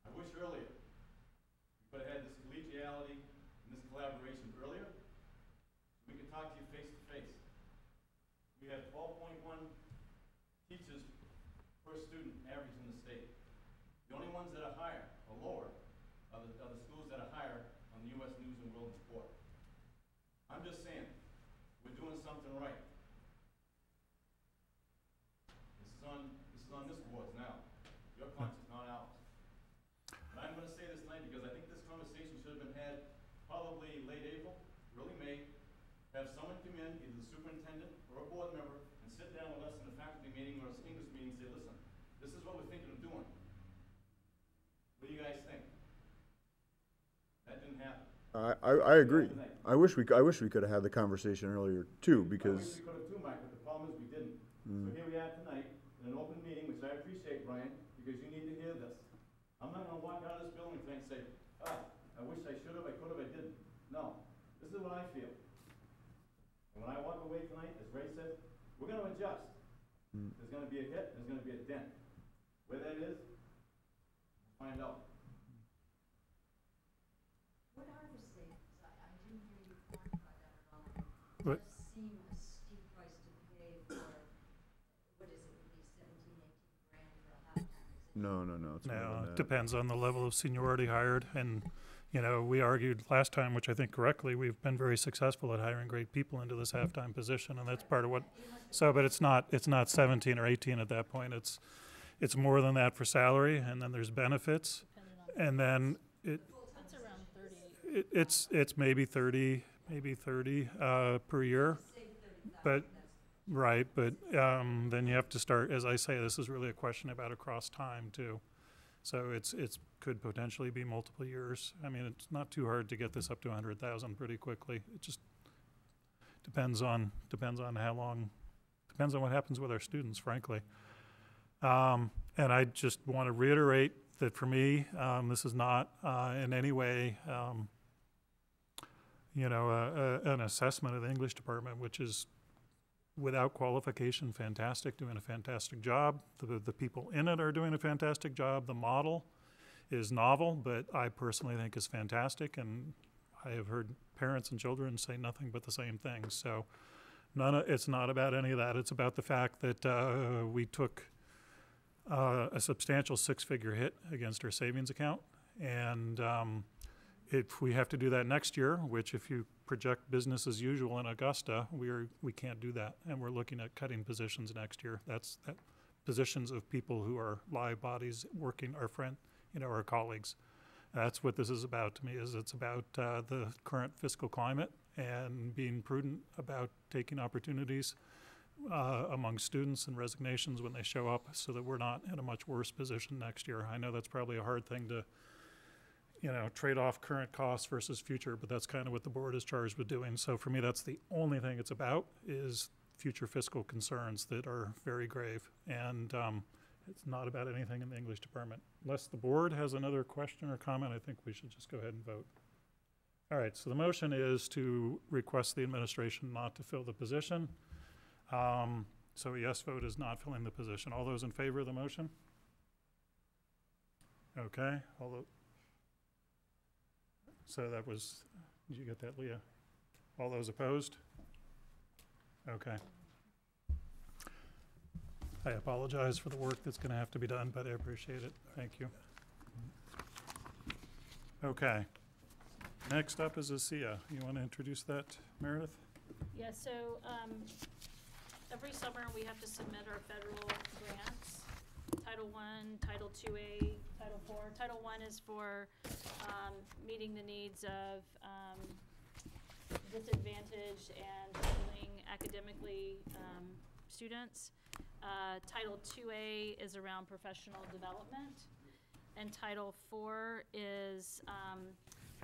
I wish earlier we could have had this collegiality and this collaboration earlier. We could talk to you face to face. We have 12.1 teachers per student average in the state. The only ones that are higher or lower are the schools that are higher on the U.S. News and World Report. I'm just saying, we're doing something right. This is on this board's now. Your conscience, not ours. But I'm going to say this tonight because I think this conversation should have been had probably late April, early May. Have someone come in, either the superintendent or a board member, and sit down with us in a faculty meeting or an English meeting and say, listen, this is what we're thinking of doing. What do you guys think? That didn't happen. I agree. I wish we could have had the conversation earlier too, because. I wish we could have too, Mike, but the problem is we didn't. So here we are tonight in an open meeting, which I appreciate, Brian, because you need to hear this. I'm not going to walk out of this building tonight and say, I wish I should have, I could have, I didn't. No, this is what I feel. And when I walk away tonight, as Ray said, we're going to adjust. There's gonna be a hit, there's gonna be a dent. Where that is, we'll find out. What are the savings? I didn't hear you quantify that at all. It What- does seem a steep price to pay for, what is it, would be 17, 18 grand for a half-time position? No, no, no, it's more No, than it that. depends on the level of seniority hired, and, you know, we argued last time, which I think correctly, we've been very successful at hiring great people into this halftime position, and that's part of what, so, but it's not 17 or 18 at that point, it's more than that for salary, and then there's benefits, and then That's around 30. it's maybe 30 per year. But, right, but then you have to start, as I say, this is really a question about across time too. So it's could potentially be multiple years. I mean, it's not too hard to get this up to 100,000 pretty quickly. It just depends on how long, depends on what happens with our students, frankly. And I just want to reiterate that for me, this is not in any way, an assessment of the English department, which is without qualification fantastic, doing a fantastic job. The people in it are doing a fantastic job. The model is novel, but I personally think is fantastic, and I have heard parents and children say nothing but the same things. So it's not about any of that. It's about the fact that we took a substantial six-figure hit against our savings account, and if we have to do that next year, which if you project business as usual in Augusta, we can't do that, and we're looking at cutting positions next year. That's positions of people who are live bodies working, our colleagues. That's what this is about to me. It's about the current fiscal climate and being prudent about taking opportunities among students and resignations when they show up, so that we're not in a much worse position next year. I know that's probably a hard thing to trade off current costs versus future, but that's kind of what the board is charged with doing. So for me, that's the only thing it's about, is future fiscal concerns that are very grave. And it's not about anything in the English department. Unless the board has another question or comment, I think we should just go ahead and vote. All right, so the motion is to request the administration not to fill the position. So a yes vote is not filling the position. All those in favor of the motion? Okay, so that was, did you get that, Leah? All those opposed? Okay. I apologize for the work that's going to have to be done, but I appreciate it. Thank you. Okay. Next up is ASEA. You want to introduce that, Meredith? Yeah, so every summer we have to submit our federal grants, Title I, Title IIA, Title IV. Title I is for meeting the needs of disadvantaged and struggling academically students. Title IIA is around professional development, and Title IV is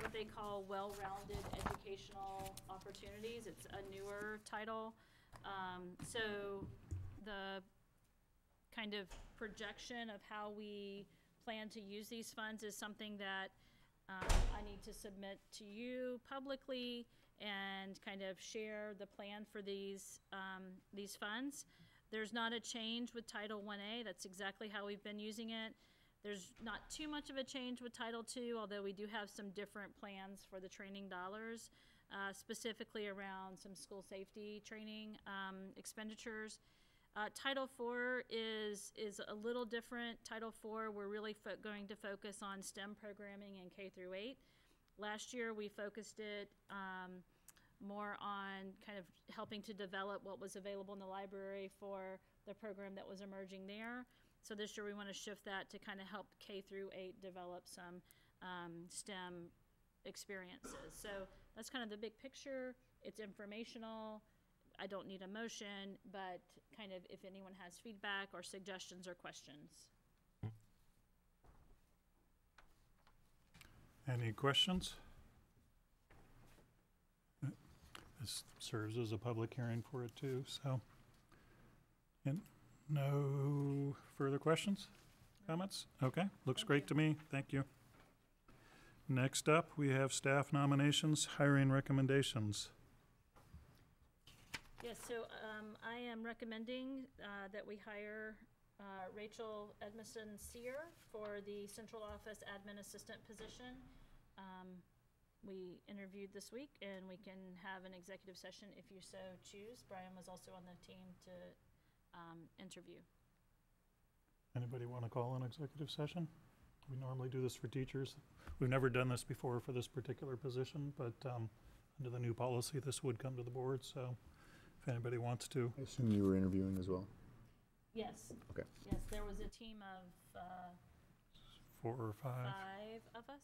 what they call well-rounded educational opportunities. It's a newer title. So the kind of projection of how we plan to use these funds is something that I need to submit to you publicly and kind of share the plan for these funds. There's not a change with Title IA. That's exactly how we've been using it. There's not too much of a change with Title II, although we do have some different plans for the training dollars, specifically around some school safety training expenditures. Title IV is a little different. Title IV, we're really going to focus on STEM programming in K through 8. Last year, we focused it more on kind of helping to develop what was available in the library for the program that was emerging there. So this year we want to shift that to kind of help K through 8 develop some STEM experiences. So that's kind of the big picture. It's informational. I don't need a motion, but kind of if anyone has feedback or suggestions or questions. Any questions? This serves as a public hearing for it too, so. And no further questions, comments? Okay, looks great to me, thank you. Next up, we have staff nominations, hiring recommendations. Yes, so I am recommending that we hire Rachel Edmondson Sear for the central office admin assistant position. We interviewed this week, and we can have an executive session if you so choose. Brian was also on the team to interview. Anybody want to call an executive session? We normally do this for teachers. We've never done this before for this particular position, but under the new policy, this would come to the board, so if anybody wants to. I assume you were interviewing as well? Yes. Okay. Yes, there was a team of 4 or 5. 5 of us.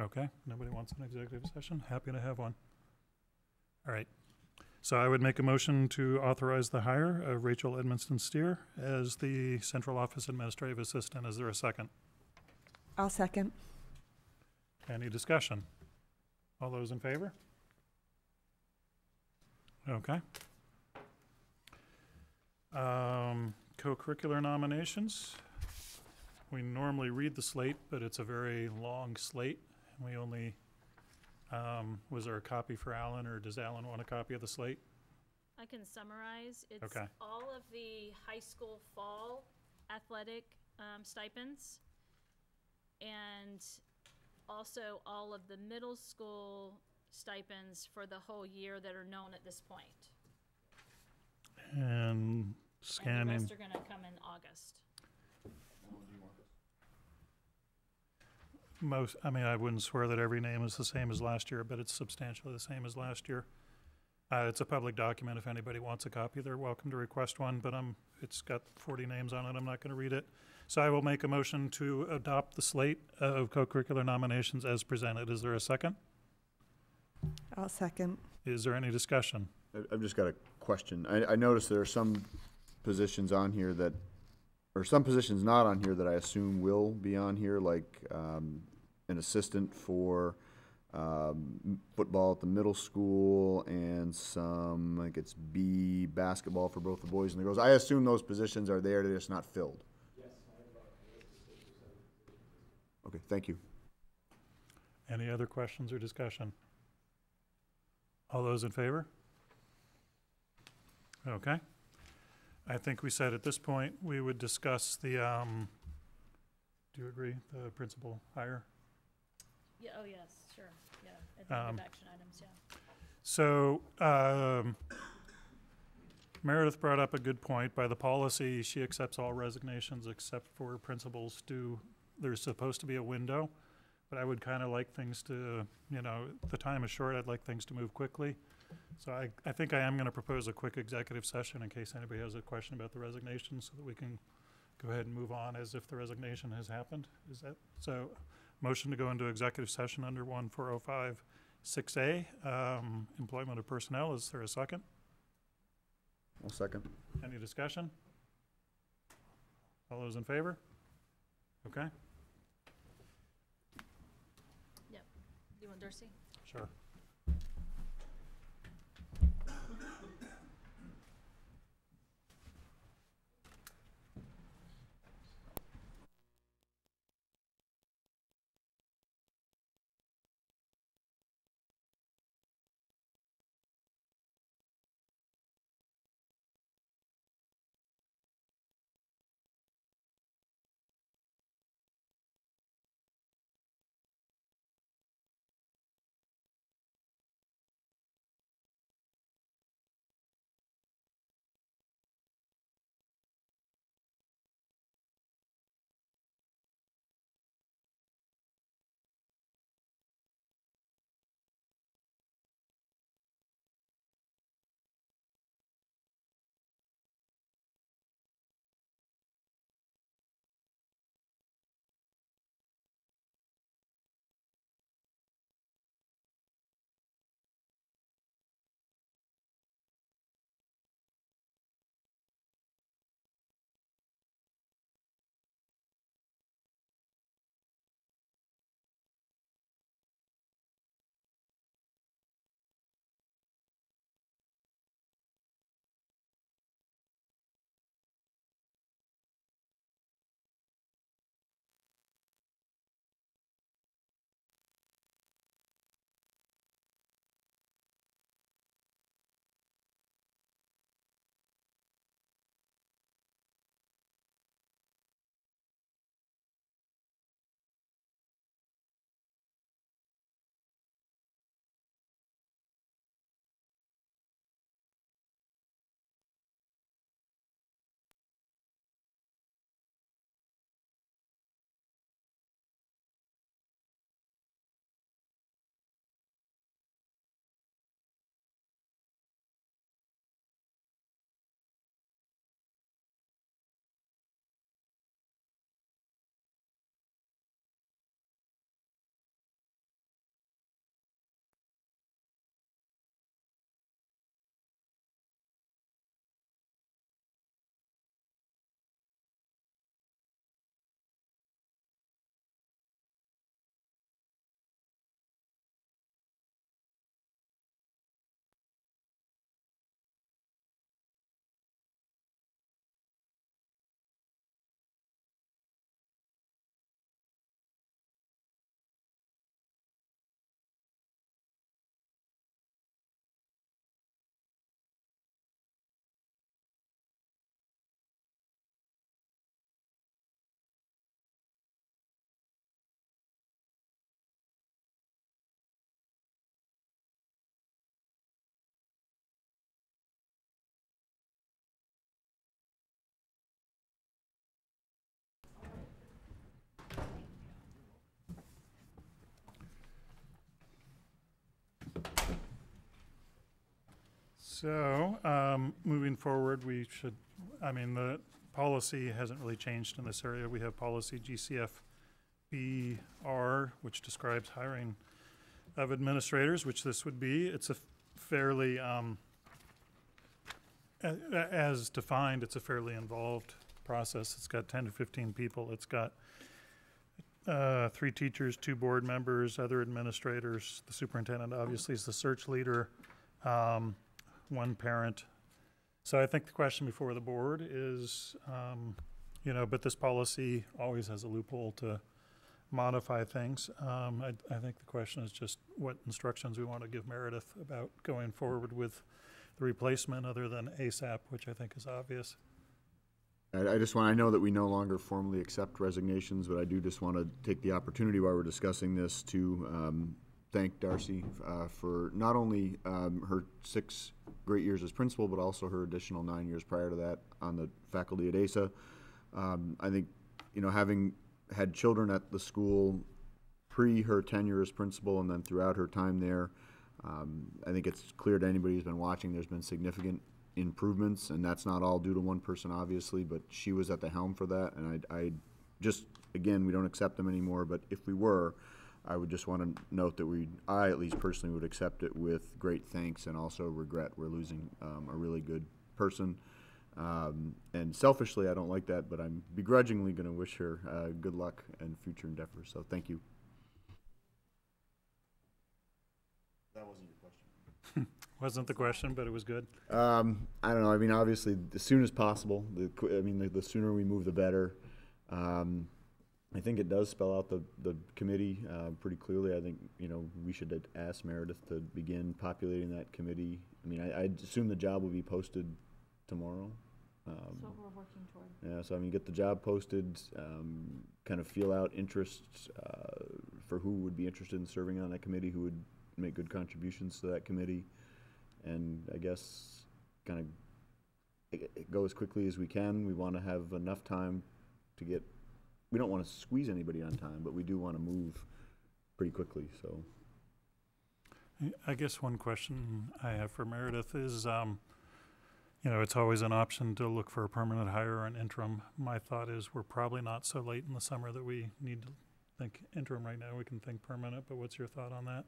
Okay, nobody wants an executive session? Happy to have one. All right. So I would make a motion to authorize the hire of Rachel Edmondson Steer as the central office administrative assistant. Is there a second? I'll second. Any discussion? All those in favor? Okay. Co-curricular nominations. We normally read the slate, but it's a very long slate. We only, was there a copy for Alan, or does Alan want a copy of the slate? I can summarize. It's Okay. all of the high school fall athletic stipends, and also all of the middle school stipends for the whole year that are known at this point. And And the scanning, rest are gonna come in August. most, I mean, I wouldn't swear that every name is the same as last year, but it's substantially the same as last year. It's a public document. If anybody wants a copy, they're welcome to request one, but it's got 40 names on it. I'm not gonna read it. So I will make a motion to adopt the slate of co-curricular nominations as presented. Is there a second? I'll second. Is there any discussion? I've just got a question. I noticed there are some positions on here that, or some positions not on here that I assume will be on here, like an assistant for football at the middle school and some, like it's B basketball for both the boys and the girls. I assume those positions are there, they're just not filled. Okay, thank you. Any other questions or discussion? All those in favor? Okay. I think we said at this point, we would discuss the, do you agree, the principal hire? Yeah, oh, yes, sure, yeah, at the end of action items, yeah. So, Meredith brought up a good point. By the policy, she accepts all resignations except for principals do. There's supposed to be a window, but I would kind of like things to, the time is short. I'd like things to move quickly. So I think I am going to propose a quick executive session in case anybody has a question about the resignation, so that we can go ahead and move on as if the resignation has happened. Is that so? Motion to go into executive session under 14056A, employment of personnel. Is there a second? I'll second. Any discussion? All those in favor? Okay, Yep. You want Darcy? sure. So, moving forward, we should, I mean, the policy hasn't really changed in this area. We have policy GCFBR, which describes hiring of administrators, which this would be. It's a fairly, as defined, it's a fairly involved process. It's got 10 to 15 people. It's got 3 teachers, 2 board members, other administrators. The superintendent obviously is the search leader, 1 parent. So I think the question before the board is, you know, but this policy always has a loophole to modify things. I think the question is just what instructions we want to give Meredith about going forward with the replacement other than ASAP, which I think is obvious. I just want, I know that we no longer formally accept resignations, but I do just want to take the opportunity while we're discussing this to thank Darcy for not only her 6 great years as principal, but also her additional 9 years prior to that on the faculty at ASA. I think, you know, having had children at the school pre her tenure as principal and then throughout her time there, I think it's clear to anybody who's been watching there's been significant improvements, and that's not all due to one person obviously, but she was at the helm for that. And I just, again, we don't accept them anymore, but if we were, I would just want to note that I at least personally would accept it with great thanks and also regret we're losing a really good person. And selfishly, I don't like that, but I'm begrudgingly going to wish her good luck and future endeavors. So thank you. That wasn't your question. Wasn't the question, but it was good. I don't know. I mean, obviously, as soon as possible. The sooner we move, the better. I think it does spell out the committee pretty clearly. I think, you know, we should ask Meredith to begin populating that committee. I mean, I assume the job will be posted tomorrow. That's what we're working toward. Yeah, so I mean, get the job posted, kind of feel out interests for who would be interested in serving on that committee, who would make good contributions to that committee, and I guess kind of go as quickly as we can. We want to have enough time to get, we don't want to squeeze anybody on time, but we do want to move pretty quickly, so. I guess one question I have for Meredith is, you know, it's always an option to look for a permanent hire or an interim. My thought is we're probably not so late in the summer that we need to think interim right now. We can think permanent, but what's your thought on that?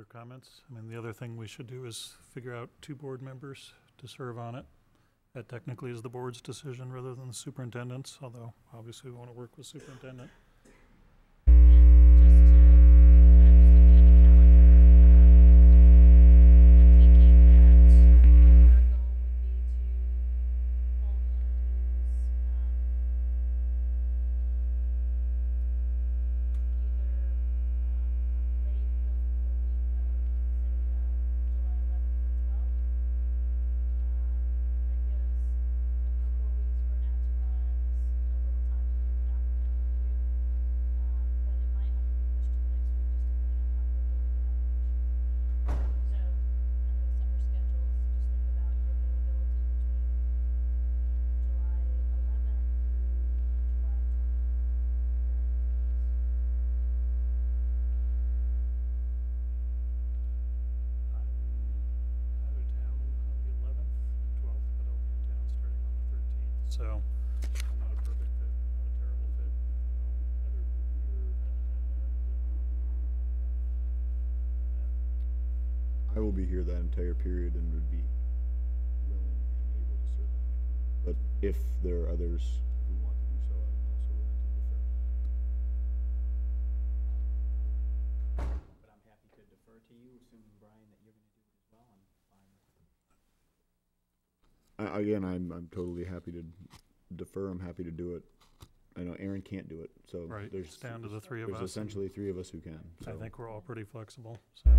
Comments? I mean, the other thing we should do is figure out 2 board members to serve on it. That technically is the board's decision rather than the superintendent's, although obviously we want to work with superintendent. So I'm not a perfect fit, not a terrible fit. I don't know, you're I will be here that entire period and would be willing and able to serve if there are others who want to do so, I'm also willing to defer. But I'm happy to defer to you, assuming, Brian, that you're gonna do it as well, I'm fine with it. Again, I'm totally happy to defer. I'm happy to do it. I know Aaron can't do it, so Right, there's it's down to the three of there's us. and essentially three of us who can. I So. think we're all pretty flexible, so.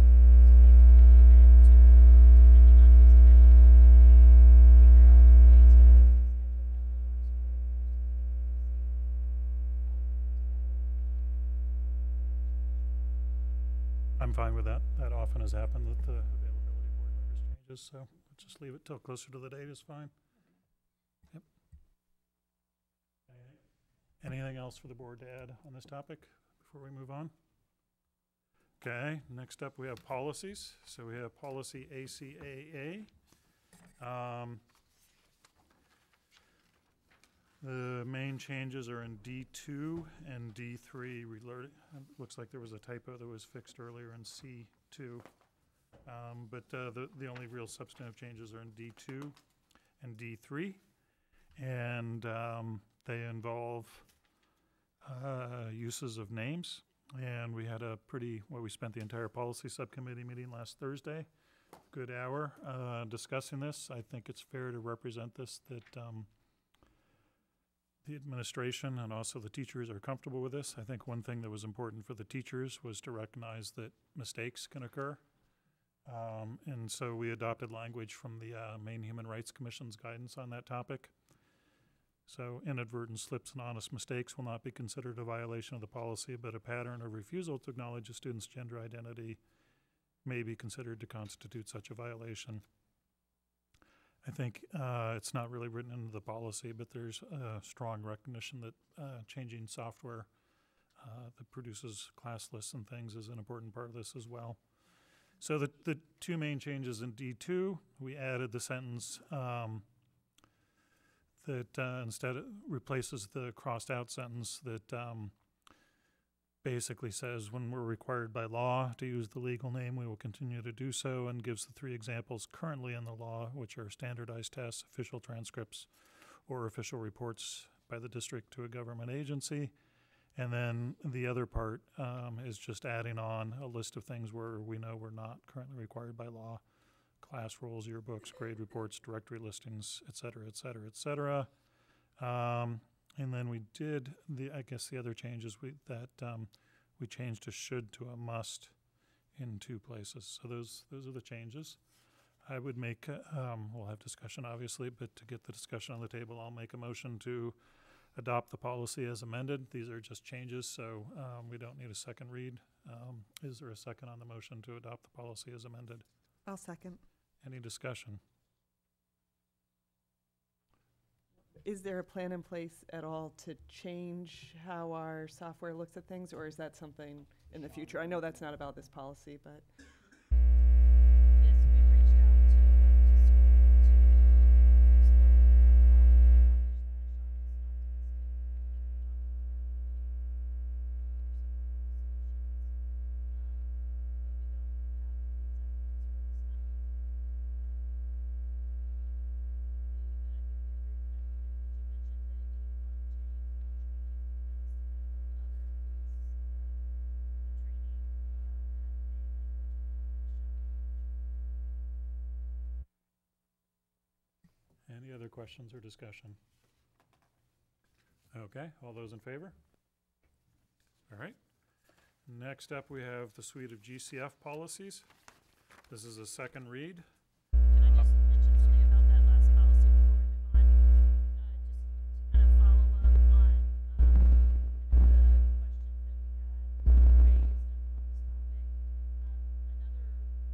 I'm fine with that. That often has happened that the availability of board members changes, so let's just leave it till closer to the date is fine. Yep. Anything else for the board to add on this topic before we move on? Okay, next up we have policies. So we have policy ACAA. The main changes are in D2 and D3. Looks like there was a typo that was fixed earlier in C2. But the only real substantive changes are in D2 and D3. And they involve uses of names. And we had we spent the entire policy subcommittee meeting last Thursday. Good hour discussing this. I think it's fair to represent this that the administration and also the teachers are comfortable with this. I think one thing that was important for the teachers was to recognize that mistakes can occur. And so we adopted language from the Maine Human Rights Commission's guidance on that topic. So inadvertent slips and honest mistakes will not be considered a violation of the policy, but a pattern of refusal to acknowledge a student's gender identity may be considered to constitute such a violation. I think it's not really written into the policy, but there's a strong recognition that changing software that produces class lists and things is an important part of this as well. So the two main changes in D2, we added the sentence that instead replaces the crossed out sentence that basically says when we're required by law to use the legal name, we will continue to do so, and gives the three examples currently in the law, which are standardized tests, official transcripts, or official reports by the district to a government agency. And then the other part is just adding on a list of things where we know we're not currently required by law: class rolls, yearbooks, grade reports, directory listings, et cetera, et cetera, et cetera. And then we did I guess the other changes we changed a should to a must in two places. So those are the changes. I would make, we'll have discussion obviously, but to get the discussion on the table, I'll make a motion to adopt the policy as amended. These are just changes, so we don't need a second read. Is there a second on the motion to adopt the policy as amended? I'll second. Any discussion? Is there a plan in place at all to change how our software looks at things, or is that something in the future? I know that's not about this policy, but. Yes, we've reached out to school to Any other questions or discussion? Okay, all those in favor? All right. Next up, we have the suite of GCF policies. This is a second read. Can I just mention something about that last policy before we move on? Just to kind of follow up on the questions that we had raised on this topic. Another recommendation from Drummond and Woodson, and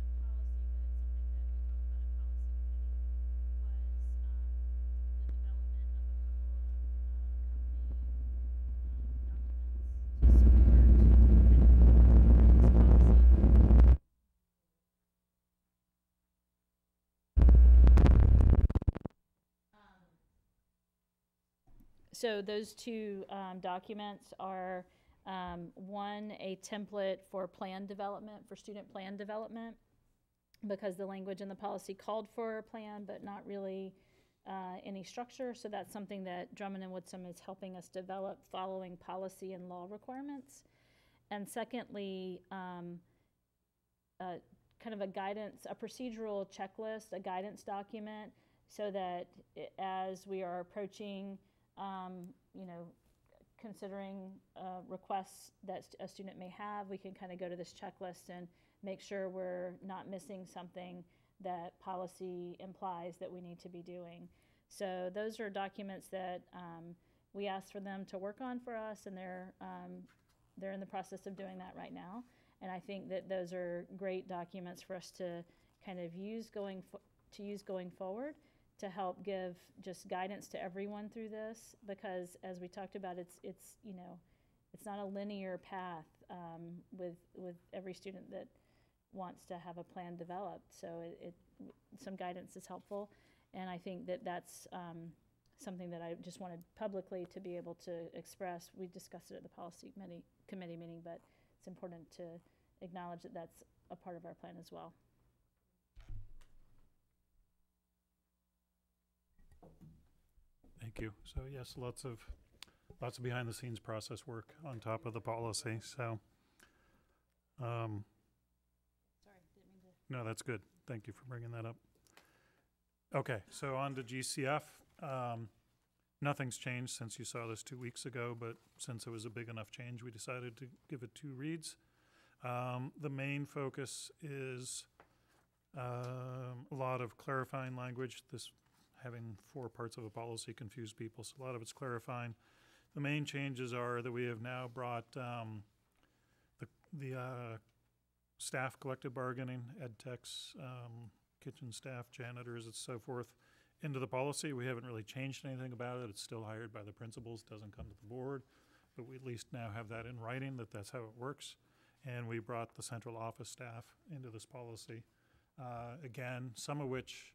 it's not in policy, but it's something that we talked about at policy committee, was the development of a couple of accompanying documents to support So those two documents are, one, a template for plan development, for student plan development, because the language in the policy called for a plan, but not really any structure. So that's something that Drummond and Woodsum is helping us develop, following policy and law requirements. And secondly, kind of a guidance, a procedural checklist, a guidance document, so that as we are approaching, considering requests that a student may have, we can kind of go to this checklist and make sure we're not missing something that policy implies that we need to be doing. So those are documents that we asked for them to work on for us, and they're in the process of doing that right now. And I think that those are great documents for us to kind of use going forward, to help give just guidance to everyone through this, because as we talked about, it's not a linear path with every student that wants to have a plan developed. So some guidance is helpful, and I think that that's something that I just wanted publicly to be able to express. We discussed it at the policy committee meeting, but it's important to acknowledge that that's a part of our plan as well. Thank you. So yes, lots of behind the scenes process work on top of the policy. So, Sorry, didn't mean to. no, that's good. Thank you for bringing that up. Okay, so on to GCF. Nothing's changed since you saw this 2 weeks ago, but since it was a big enough change, we decided to give it 2 reads. The main focus is a lot of clarifying language. This having 4 parts of a policy confused people, so a lot of it's clarifying. The main changes are that we have now brought the staff collective bargaining, ed techs, kitchen staff, janitors, and so forth, into the policy. We haven't really changed anything about it. It's still hired by the principals, doesn't come to the board, but we at least now have that in writing, that that's how it works. And we brought the central office staff into this policy. Again, some of which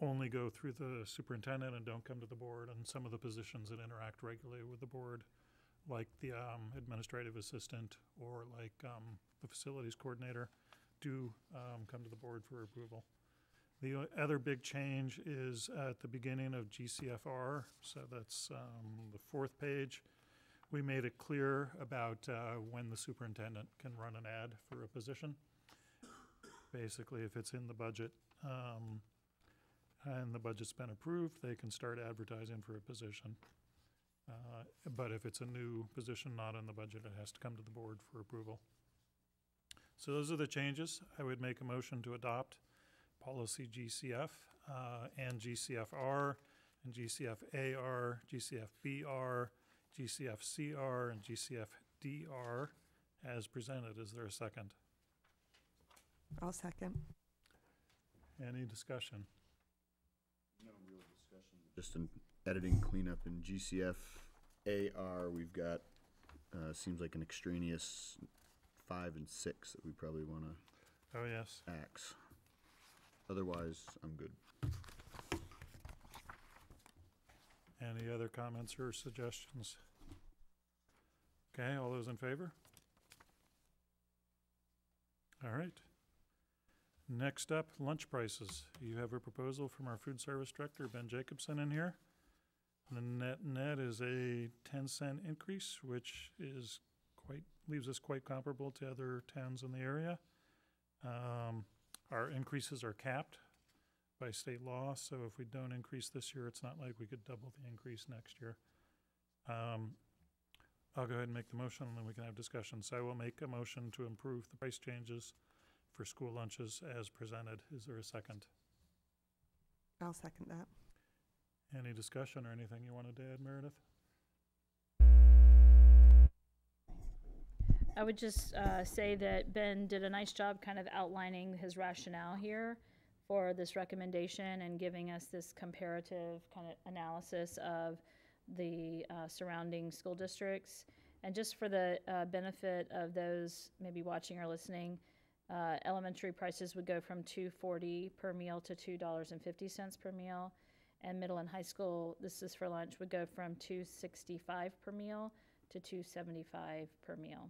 only go through the superintendent and don't come to the board, and some of the positions that interact regularly with the board, like the administrative assistant or like the facilities coordinator, do come to the board for approval. The other big change is at the beginning of GCFR, so that's the 4th page. We made it clear about when the superintendent can run an ad for a position. Basically, if it's in the budget and the budget's been approved, they can start advertising for a position. But if it's a new position not in the budget, it has to come to the board for approval. So those are the changes. I would make a motion to adopt policy GCF and GCFR and GCFAR, GCFBR, GCFCR, and GCFDR as presented. Is there a second? I'll second. Any discussion? No real discussion. Just an editing cleanup in GCFAR. We've got seems like an extraneous 5 and 6 that we probably want to Oh, yes. axe. Otherwise, I'm good. Any other comments or suggestions? Okay, all those in favor? All right. Next up, lunch prices. You have a proposal from our food service director, Ben Jacobson, in here. The net is a 10-cent increase, which is leaves us quite comparable to other towns in the area. Our increases are capped by state law, so if we don't increase this year, it's not like we could double the increase next year. I'll go ahead and make the motion, and then we can have discussion. So I will make a motion to approve the price changes for school lunches as presented. Is there a second? I'll second that. Any discussion or anything you wanted to add, Meredith? I would just say that Ben did a nice job kind of outlining his rationale here for this recommendation and giving us this comparative kind of analysis of the surrounding school districts. And just for the benefit of those maybe watching or listening, elementary prices would go from $2.40 per meal to $2.50 per meal. And middle and high school, this is for lunch, would go from $2.65 per meal to $2.75 per meal.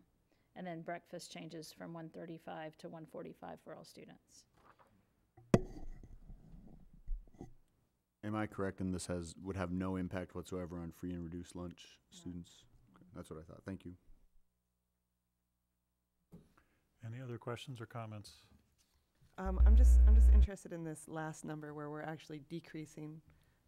And then breakfast changes from 135 to 145 for all students. Am I correct in this would have no impact whatsoever on free and reduced lunch students? Okay, that's what I thought. Thank you. Any other questions or comments? I'm just interested in this last number where we're actually decreasing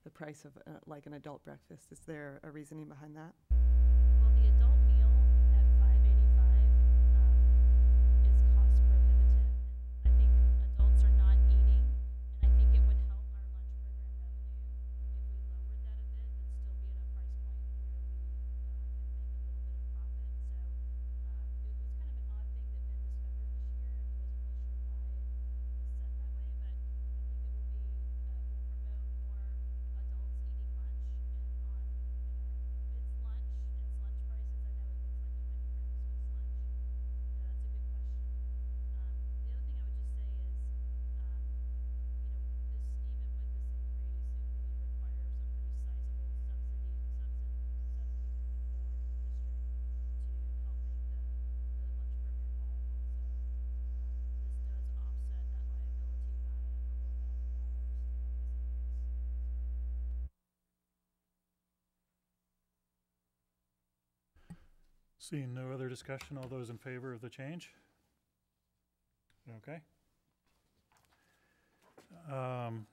the price of like an adult breakfast. Is there a reasoning behind that? Well, the adult meal at $5.85 is cost prohibitive, and I think adults are not eating, and I think it would help our lunch program revenue if we lowered that a bit, but still be at a price point where we can make a little bit of profit. So it was kind of an odd thing that Ben discovered this year, and he wasn't really sure why it was set that way, but I think it will be will promote more adults eating lunch, and it's lunch prices. I know it looks like it might be breakfast, but it's lunch. Yeah, that's a good question. The other thing I would just say is, this even with this increase, it really requires a pretty sizable subsidy from the board and the district to help make the lunch program viable. So this does offset that liability by a couple of $1,000 to help this increase. Seeing no other discussion, all those in favor of the change? Okay.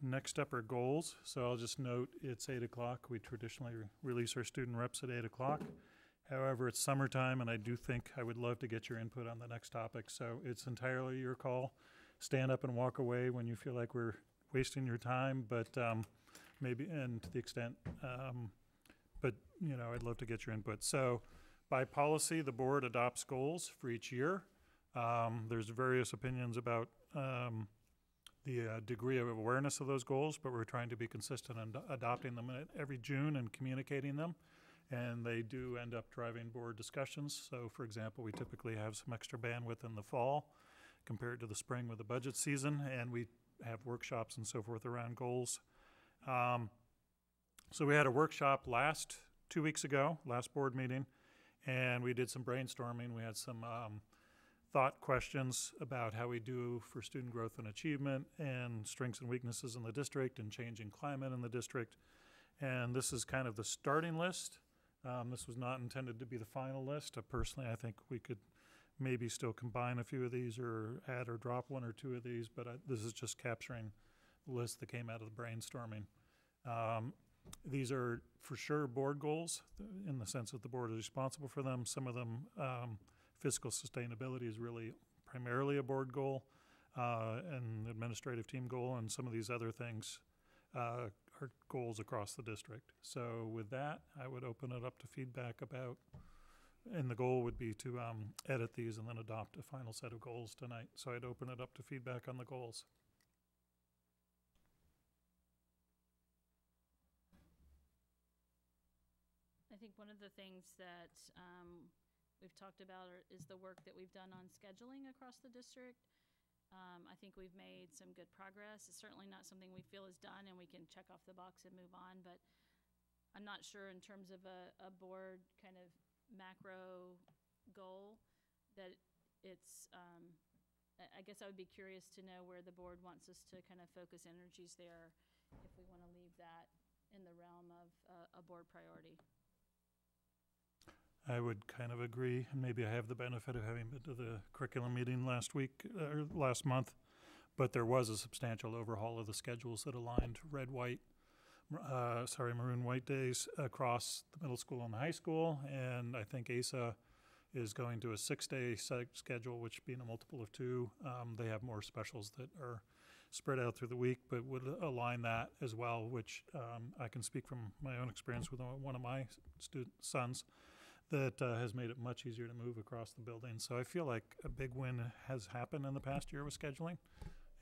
Next up are goals. So I'll just note it's 8 o'clock. We traditionally release our student reps at 8 o'clock. However, it's summertime, and I do think I would love to get your input on the next topic. So it's entirely your call. Stand up and walk away when you feel like we're wasting your time, but maybe, and to the extent, but I'd love to get your input. So by policy, the board adopts goals for each year. There's various opinions about the degree of awareness of those goals, but we're trying to be consistent in adopting them every June and communicating them. And they do end up driving board discussions. So, for example, we typically have some extra bandwidth in the fall compared to the spring with the budget season, and we have workshops and so forth around goals. So we had a workshop 2 weeks ago, last board meeting, and we did some brainstorming. We had some thought questions about how we do for student growth and achievement and strengths and weaknesses in the district and changing climate in the district. And this is kind of the starting list. This was not intended to be the final list. Personally, I think we could maybe still combine a few of these or add or drop one or two of these, but this is just capturing the list that came out of the brainstorming. These are for sure board goals in the sense that the board is responsible for them. Some of them, fiscal sustainability is really primarily a board goal, and administrative team goal, and some of these other things are goals across the district. So with that, I would open it up to feedback about, and the goal would be to edit these and then adopt a final set of goals tonight. So I'd open it up to feedback on the goals. I think one of the things that we've talked about is the work that we've done on scheduling across the district. I think we've made some good progress. It's certainly not something we feel is done and we can check off the box and move on, but I'm not sure in terms of a board kind of macro goal that it's, I guess I would be curious to know where the board wants us to kind of focus energies there if we want to leave that in the realm of a board priority. I would kind of agree, and maybe I have the benefit of having been to the curriculum meeting last month, but there was a substantial overhaul of the schedules that aligned maroon white days across the middle school and the high school, and I think ASA is going to a 6-day schedule, which being a multiple of 2, they have more specials that are spread out through the week, but would align that as well, which I can speak from my own experience with one of my sons, that has made it much easier to move across the building. So I feel like a big win has happened in the past year with scheduling,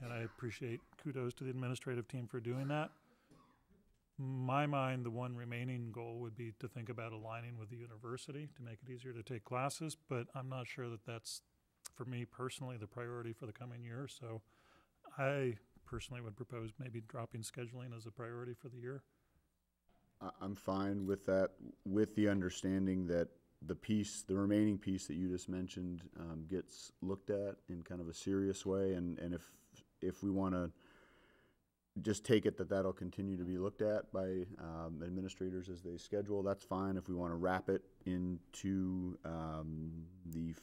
and I appreciate kudos to the administrative team for doing that. My mind, the one remaining goal would be to think about aligning with the university to make it easier to take classes, but I'm not sure that that's, for me personally, the priority for the coming year. So I personally would propose maybe dropping scheduling as a priority for the year. I'm fine with that, with the understanding that the remaining piece that you just mentioned gets looked at in kind of a serious way, and if we want to just take it that that'll continue to be looked at by administrators as they schedule, that's fine. If we want to wrap it into the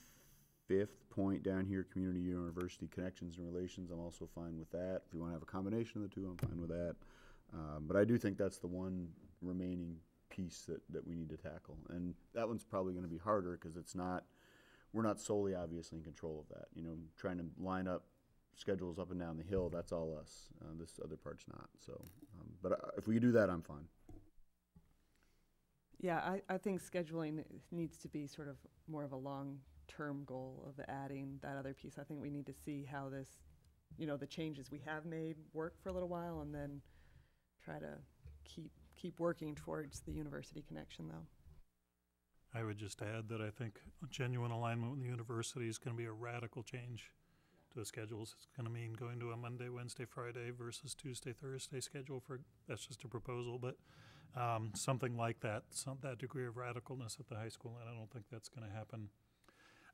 fifth point down here, community university connections and relations, I'm also fine with that. If you want to have a combination of the two, I'm fine with that. But I do think that's the one remaining piece that we need to tackle. And that one's probably going to be harder because we're not solely obviously in control of that. You know, trying to line up schedules up and down the hill, that's all us. This other part's not. So, but if we do that, I'm fine. Yeah, I think scheduling needs to be sort of more of a long-term goal of adding that other piece. I think we need to see how this, you know, the changes we have made work for a little while, and then try to keep working towards the university connection, though. I would just add that I think genuine alignment with the university is going to be a radical change to the schedules. It's going to mean going to a Monday, Wednesday, Friday versus Tuesday, Thursday schedule that's just a proposal, but something like that, that degree of radicalness at the high school, and I don't think that's going to happen.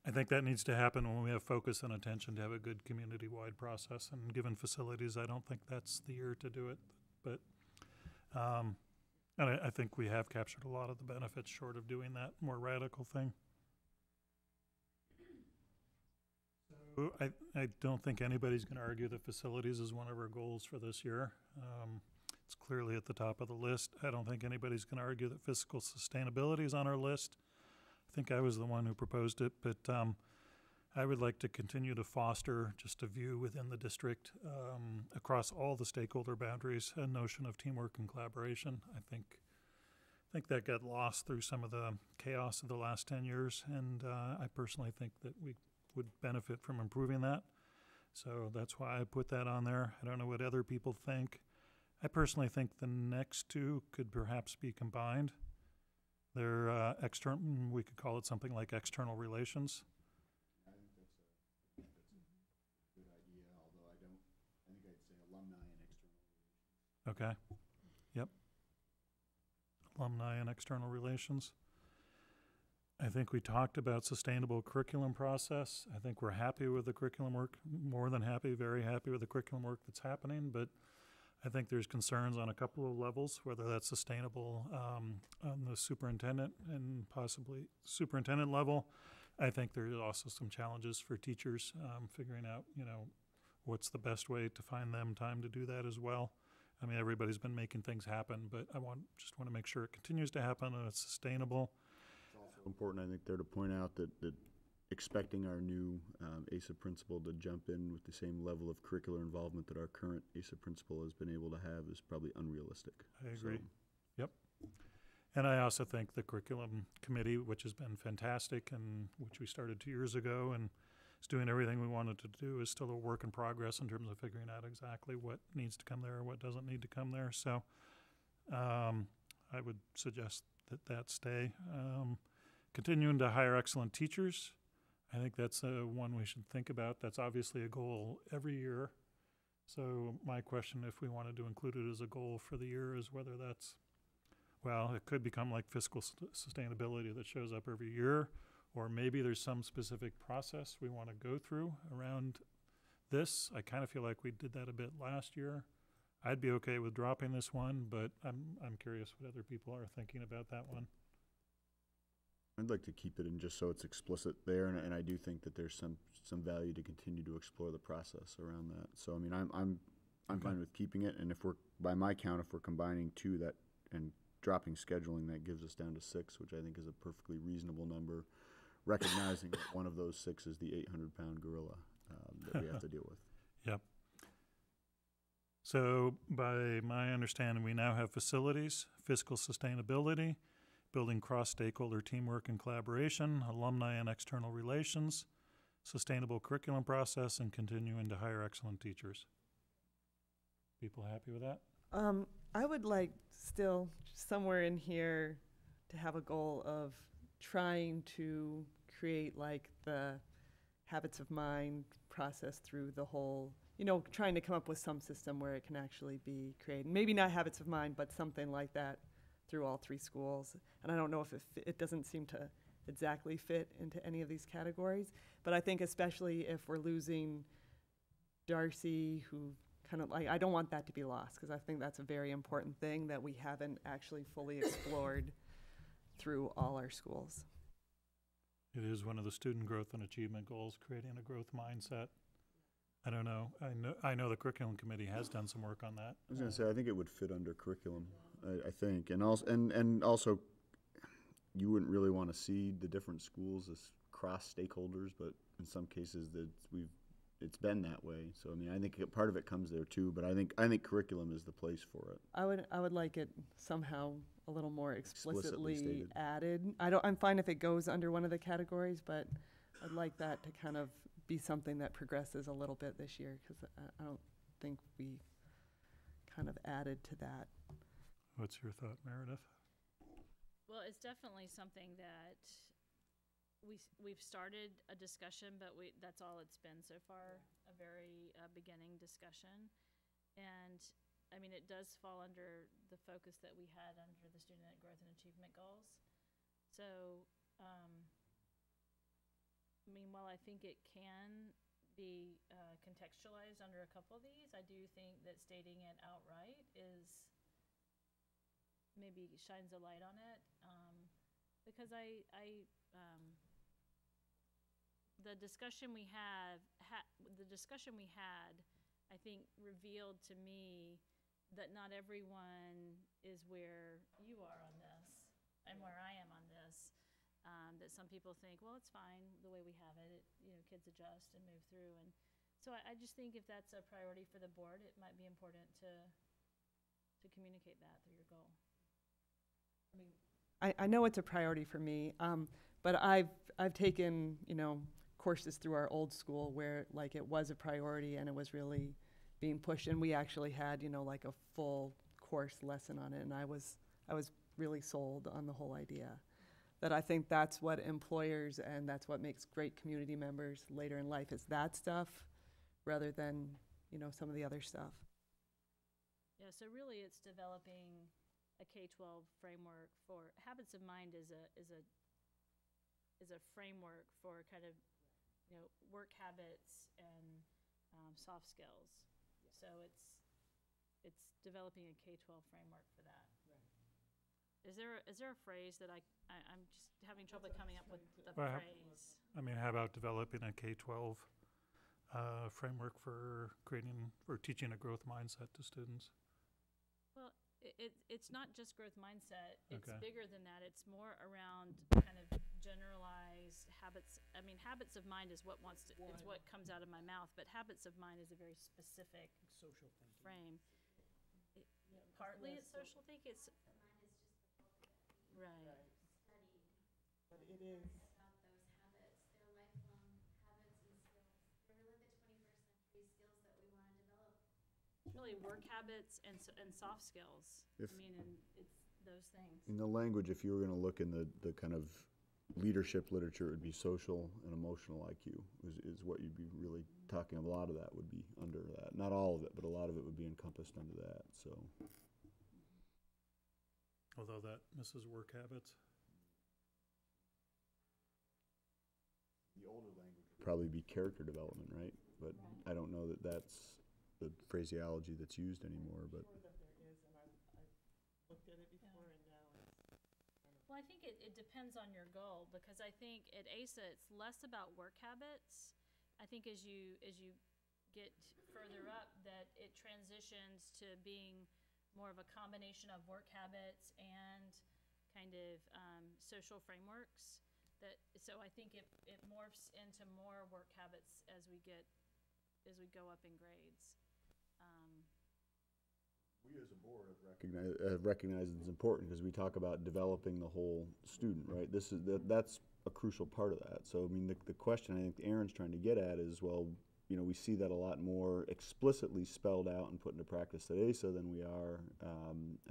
I think that needs to happen when we have focus and attention to have a good community-wide process, and given facilities, I don't think that's the year to do it, but and I think we have captured a lot of the benefits short of doing that more radical thing. So I don't think anybody's going to argue that facilities is one of our goals for this year. It's clearly at the top of the list. I don't think anybody's going to argue that fiscal sustainability is on our list. I think I was the one who proposed it, but I would like to continue to foster just a view within the district across all the stakeholder boundaries, a notion of teamwork and collaboration. I think that got lost through some of the chaos of the last 10 years, and I personally think that we would benefit from improving that. So that's why I put that on there. I don't know what other people think. I personally think the next two could perhaps be combined. They're external, we could call it something like external relations. I think that's a good idea, although I think I'd say alumni and external relations. Okay. Yep. Alumni and external relations. I think we talked about sustainable curriculum process. I think we're happy with the curriculum work, more than happy, very happy with the curriculum work that's happening, but I think there's concerns on a couple of levels, whether that's sustainable on the superintendent and possibly superintendent level. I think there's also some challenges for teachers figuring out, you know, what's the best way to find them time to do that as well. I mean, everybody's been making things happen, but I just want to make sure it continues to happen and it's sustainable. It's also important, I think, there to point out that expecting our new ASA principal to jump in with the same level of curricular involvement that our current ASA principal has been able to have is probably unrealistic. I agree. So. Yep. And I also think the curriculum committee, which has been fantastic and which we started 2 years ago and is doing everything we wanted to do, is still a work in progress in terms of figuring out exactly what needs to come there and what doesn't need to come there. So I would suggest that stay. Continuing to hire excellent teachers. I think that's one we should think about. That's obviously a goal every year. So my question, if we wanted to include it as a goal for the year, is whether that's, well, it could become like fiscal sustainability that shows up every year, or maybe there's some specific process we want to go through around this. I kind of feel like we did that a bit last year. I'd be okay with dropping this one, but I'm curious what other people are thinking about that one. I'd like to keep it in just so it's explicit there, and I do think that there's some value to continue to explore the process around that. So I mean, I'm Okay. fine with keeping it, and if we're, by my count, if we're combining two that and dropping scheduling, that gives us down to 6, which I think is a perfectly reasonable number, recognizing that one of those 6 is the 800-pound gorilla that we have to deal with. Yep. So by my understanding, we now have facilities, fiscal sustainability, building cross-stakeholder teamwork and collaboration, alumni and external relations, sustainable curriculum process, and continuing to hire excellent teachers. People happy with that? I would like still somewhere in here to have a goal of trying to create like the habits of mind process through the whole, you know, trying to come up with some system where it can actually be created. Maybe not habits of mind, but something like that through all 3 schools. And I don't know if it doesn't seem to exactly fit into any of these categories. But I think especially if we're losing Darcy, who kind of like, I don't want that to be lost, because I think that's a very important thing that we haven't actually fully explored through all our schools. It is one of the student growth and achievement goals, creating a growth mindset. I don't know. I know the curriculum committee has done some work on that. I was gonna say, I think it would fit under curriculum, I think, and also, you wouldn't really wanna see the different schools as cross stakeholders, but in some cases it's been that way. So I mean, I think part of it comes there too, but I think curriculum is the place for it. I would like it somehow a little more explicitly stated. added. I'm fine if it goes under one of the categories, but I'd like that to kind of be something that progresses a little bit this year, because I don't think we kind of added to that. What's your thought, Meredith? Well, it's definitely something that we've started a discussion, but that's all it's been so far, a very beginning discussion. And I mean, it does fall under the focus that we had under the student growth and achievement goals. So, I mean, while I think it can be contextualized under a couple of these, I do think that stating it outright maybe shines a light on it, because the discussion we had, I think revealed to me that not everyone is where you are on this and where I am on this. That some people think, well, it's fine the way we have it. Kids adjust and move through. And so I just think if that's a priority for the board, it might be important to communicate that through your goal. I mean, I know it's a priority for me, but I've taken, courses through our old school where like it was a priority and it was really being pushed, and we actually had, like a full course lesson on it, and I was really sold on the whole idea. That I think that's what employers and that's what makes great community members later in life, is that stuff rather than, some of the other stuff. Yeah, so really it's developing a K-12 framework for habits of mind is a framework for kind of, work habits and soft skills. So it's developing a K-12 framework for that. Is there a phrase that I'm just having trouble coming up with the phrase? I mean, how about developing a K-12 framework for teaching a growth mindset to students? Well, it's not just growth mindset. It's Okay. bigger than that. It's more around kind of generalized habits. I mean, habits of mind is what it's what comes out of my mouth, but habits of mind is a very specific Social thinking. frame. Partly it's social thinking. It's right. But it is. About those habits, they're lifelong habits and skills. They're really the 21st century skills that we want to develop. It's really work habits and soft skills. If- I mean, and it's those things. In the language, if you were gonna look in the kind of leadership literature, it would be social and emotional IQ is what you'd be really talking. A lot of that would be under that. Not all of it, but a lot of it would be encompassed under that, so. Although that misses work habits. The older language would probably be character development, right? But I don't know that that's the phraseology that's used anymore, but. I'm sure that there is, and I've looked at it before, and now it's kind of. Well, I think it depends on your goal, because I think at ASA it's less about work habits. I think as you get further up, that it transitions to being more of a combination of work habits and kind of social frameworks. So I think it morphs into more work habits as we go up in grades. We as a board have recognized it's important because we talk about developing the whole student, right? That's a crucial part of that. So I mean, the question I think Aaron's trying to get at is, well, we see that a lot more explicitly spelled out and put into practice at ASA than we are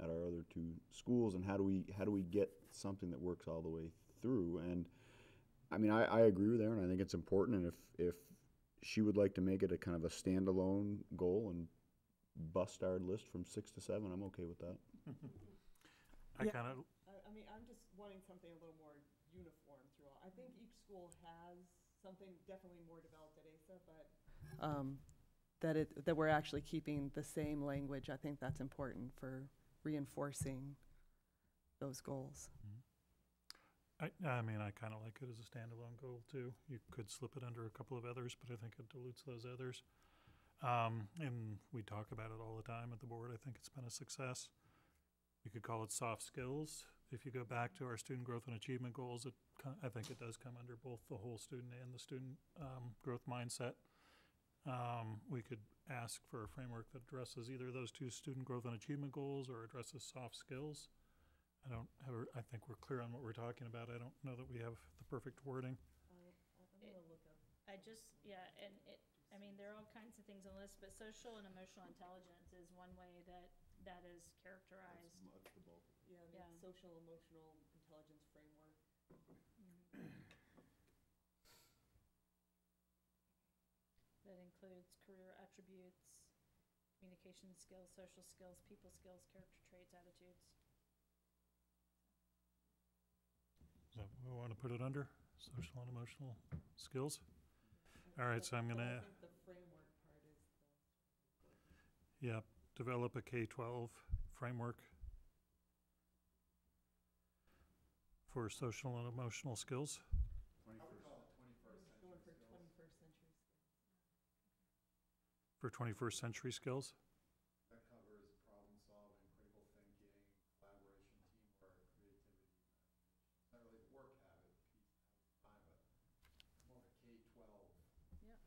at our other two schools. And how do we get something that works all the way through? And I mean, I agree with Aaron. I think it's important. And if she would like to make it a kind of a standalone goal and bust our list from 6 to 7, I'm okay with that. I kind of I mean, I'm just wanting something a little more uniform through I think each school has something definitely more developed at ASA, but that we're actually keeping the same language. I think that's important for reinforcing those goals. I mean, I kind of like it as a standalone goal too. You could slip it under a couple of others, but I think it dilutes those others. And we talk about it all the time at the board. I think it's been a success. You could call it soft skills. If you go back to our student growth and achievement goals, I think it does come under both the whole student and the student growth mindset. We could ask for a framework that addresses either of those two student growth and achievement goals or addresses soft skills. I think we're clear on what we're talking about. I don't know that we have the perfect wording. I mean, there are all kinds of things on the list, but social and emotional intelligence is one way that is characterized. That's the bulk. Yeah, the social emotional intelligence framework. That includes career attributes, communication skills, social skills, people skills, character traits, attitudes. Is that what we want to put it under? Social and emotional skills? All right, so I'm going to... I think the framework part is Yeah, develop a K-12 framework for social and emotional skills. I would call it 21st century going for skills. 21st century skills. For 21st century skills? That covers problem solving, critical thinking, collaboration, teamwork, creativity. Not really the work habit piece at the time, but more of a K-12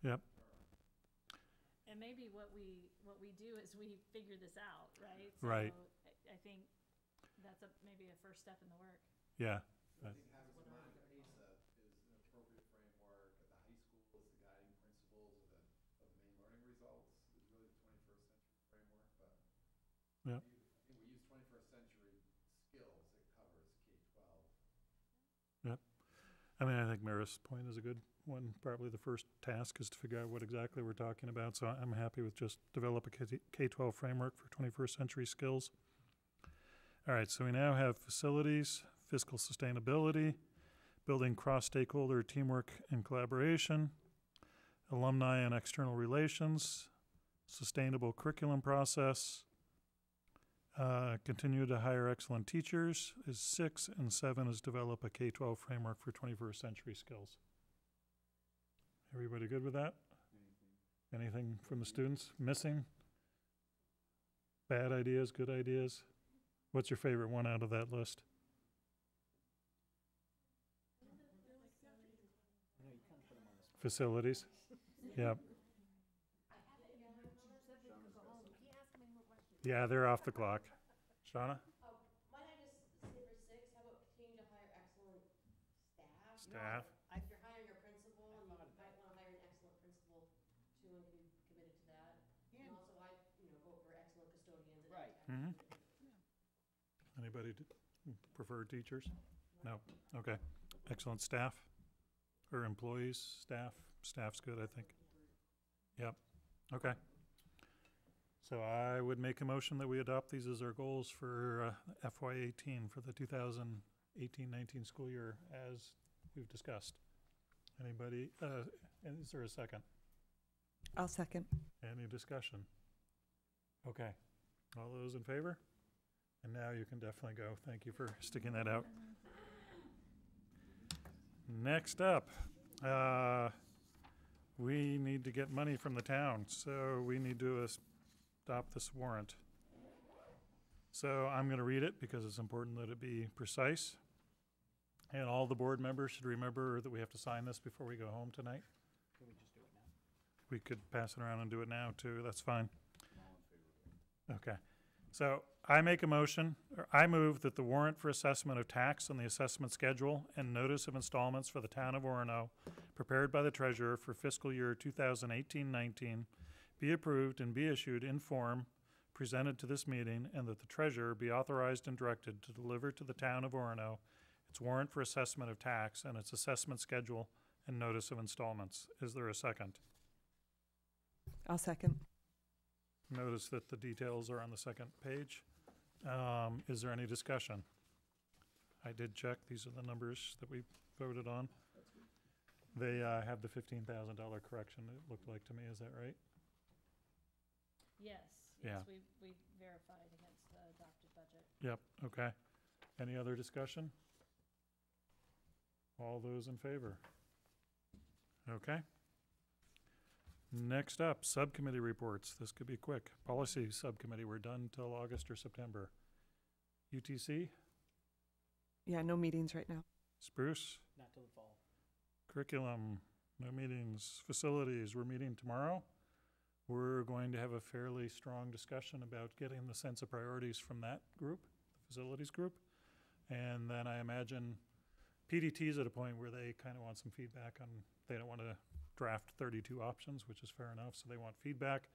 Yep. term. And maybe what we do is we figure this out, right? Right. So I think that's maybe a first step in the work. Yeah. So I think habits of mind at ASA is an appropriate framework. At the high school, is the guiding principles of the main learning results is really the 21st century framework. But Yeah. I think we use 21st century skills. It covers K-12. Yep. I mean, I think Maris' point is a good one. Probably the first task is to figure out what exactly we're talking about. So I'm happy with just develop a K-12 framework for 21st century skills. All right, so we now have facilities, fiscal sustainability, building cross-stakeholder teamwork and collaboration, alumni and external relations, sustainable curriculum process, continue to hire excellent teachers is 6, and 7 is develop a K-12 framework for 21st century skills. Everybody good with that? Anything from the students missing? Bad ideas, good ideas? What's your favorite one out of that list? Facilities? Yeah. Yeah, they're off the clock. Shauna? Might I just say for 6, how about continue to hire excellent staff? Staff. If you're hiring a principal, you might want to hire an excellent principal too and be committed to that. And also, vote for excellent custodians. Right. Mm-hmm. Anybody prefer teachers? No. Okay. Excellent staff or employees, staff. Staff's good, I think. Yep. Okay. So I would make a motion that we adopt these as our goals for FY18 for the 2018-19 school year as we've discussed. Anybody, and is there a second? I'll second. Any discussion? Okay. All those in favor? And now you can definitely go. Thank you for sticking that out. Next up, we need to get money from the town, so we need to adopt this warrant. So I'm going to read it because it's important that it be precise. And all the board members should remember that we have to sign this before we go home tonight. Can we just do it now? We could pass it around and do it now too. That's fine. Okay. So I make a motion, or I move that the warrant for assessment of tax on the assessment schedule and notice of installments for the town of Orono, prepared by the treasurer for fiscal year 2018-19, be approved and be issued in form presented to this meeting, and that the treasurer be authorized and directed to deliver to the town of Orono its warrant for assessment of tax and its assessment schedule and notice of installments. Is there a second? I'll second. Notice that the details are on the second page. Is there any discussion? I did check. These are the numbers that we voted on. They have the $15,000 correction, it looked like to me, is that right? Yes, Yeah. yes, we verified against the adopted budget. Yep, okay. Any other discussion? All those in favor? Okay. Next up, subcommittee reports. This could be quick. Policy subcommittee, we're done till August or September. UTC, Yeah, no meetings right now. Spruce, Not till the fall. curriculum, no meetings. Facilities, we're meeting tomorrow. We're going to have a fairly strong discussion about getting the sense of priorities from that group, the facilities group. And then I imagine PDT's at a point where they kind of want some feedback on, they don't want to draft 32 options, which is fair enough, so they want feedback.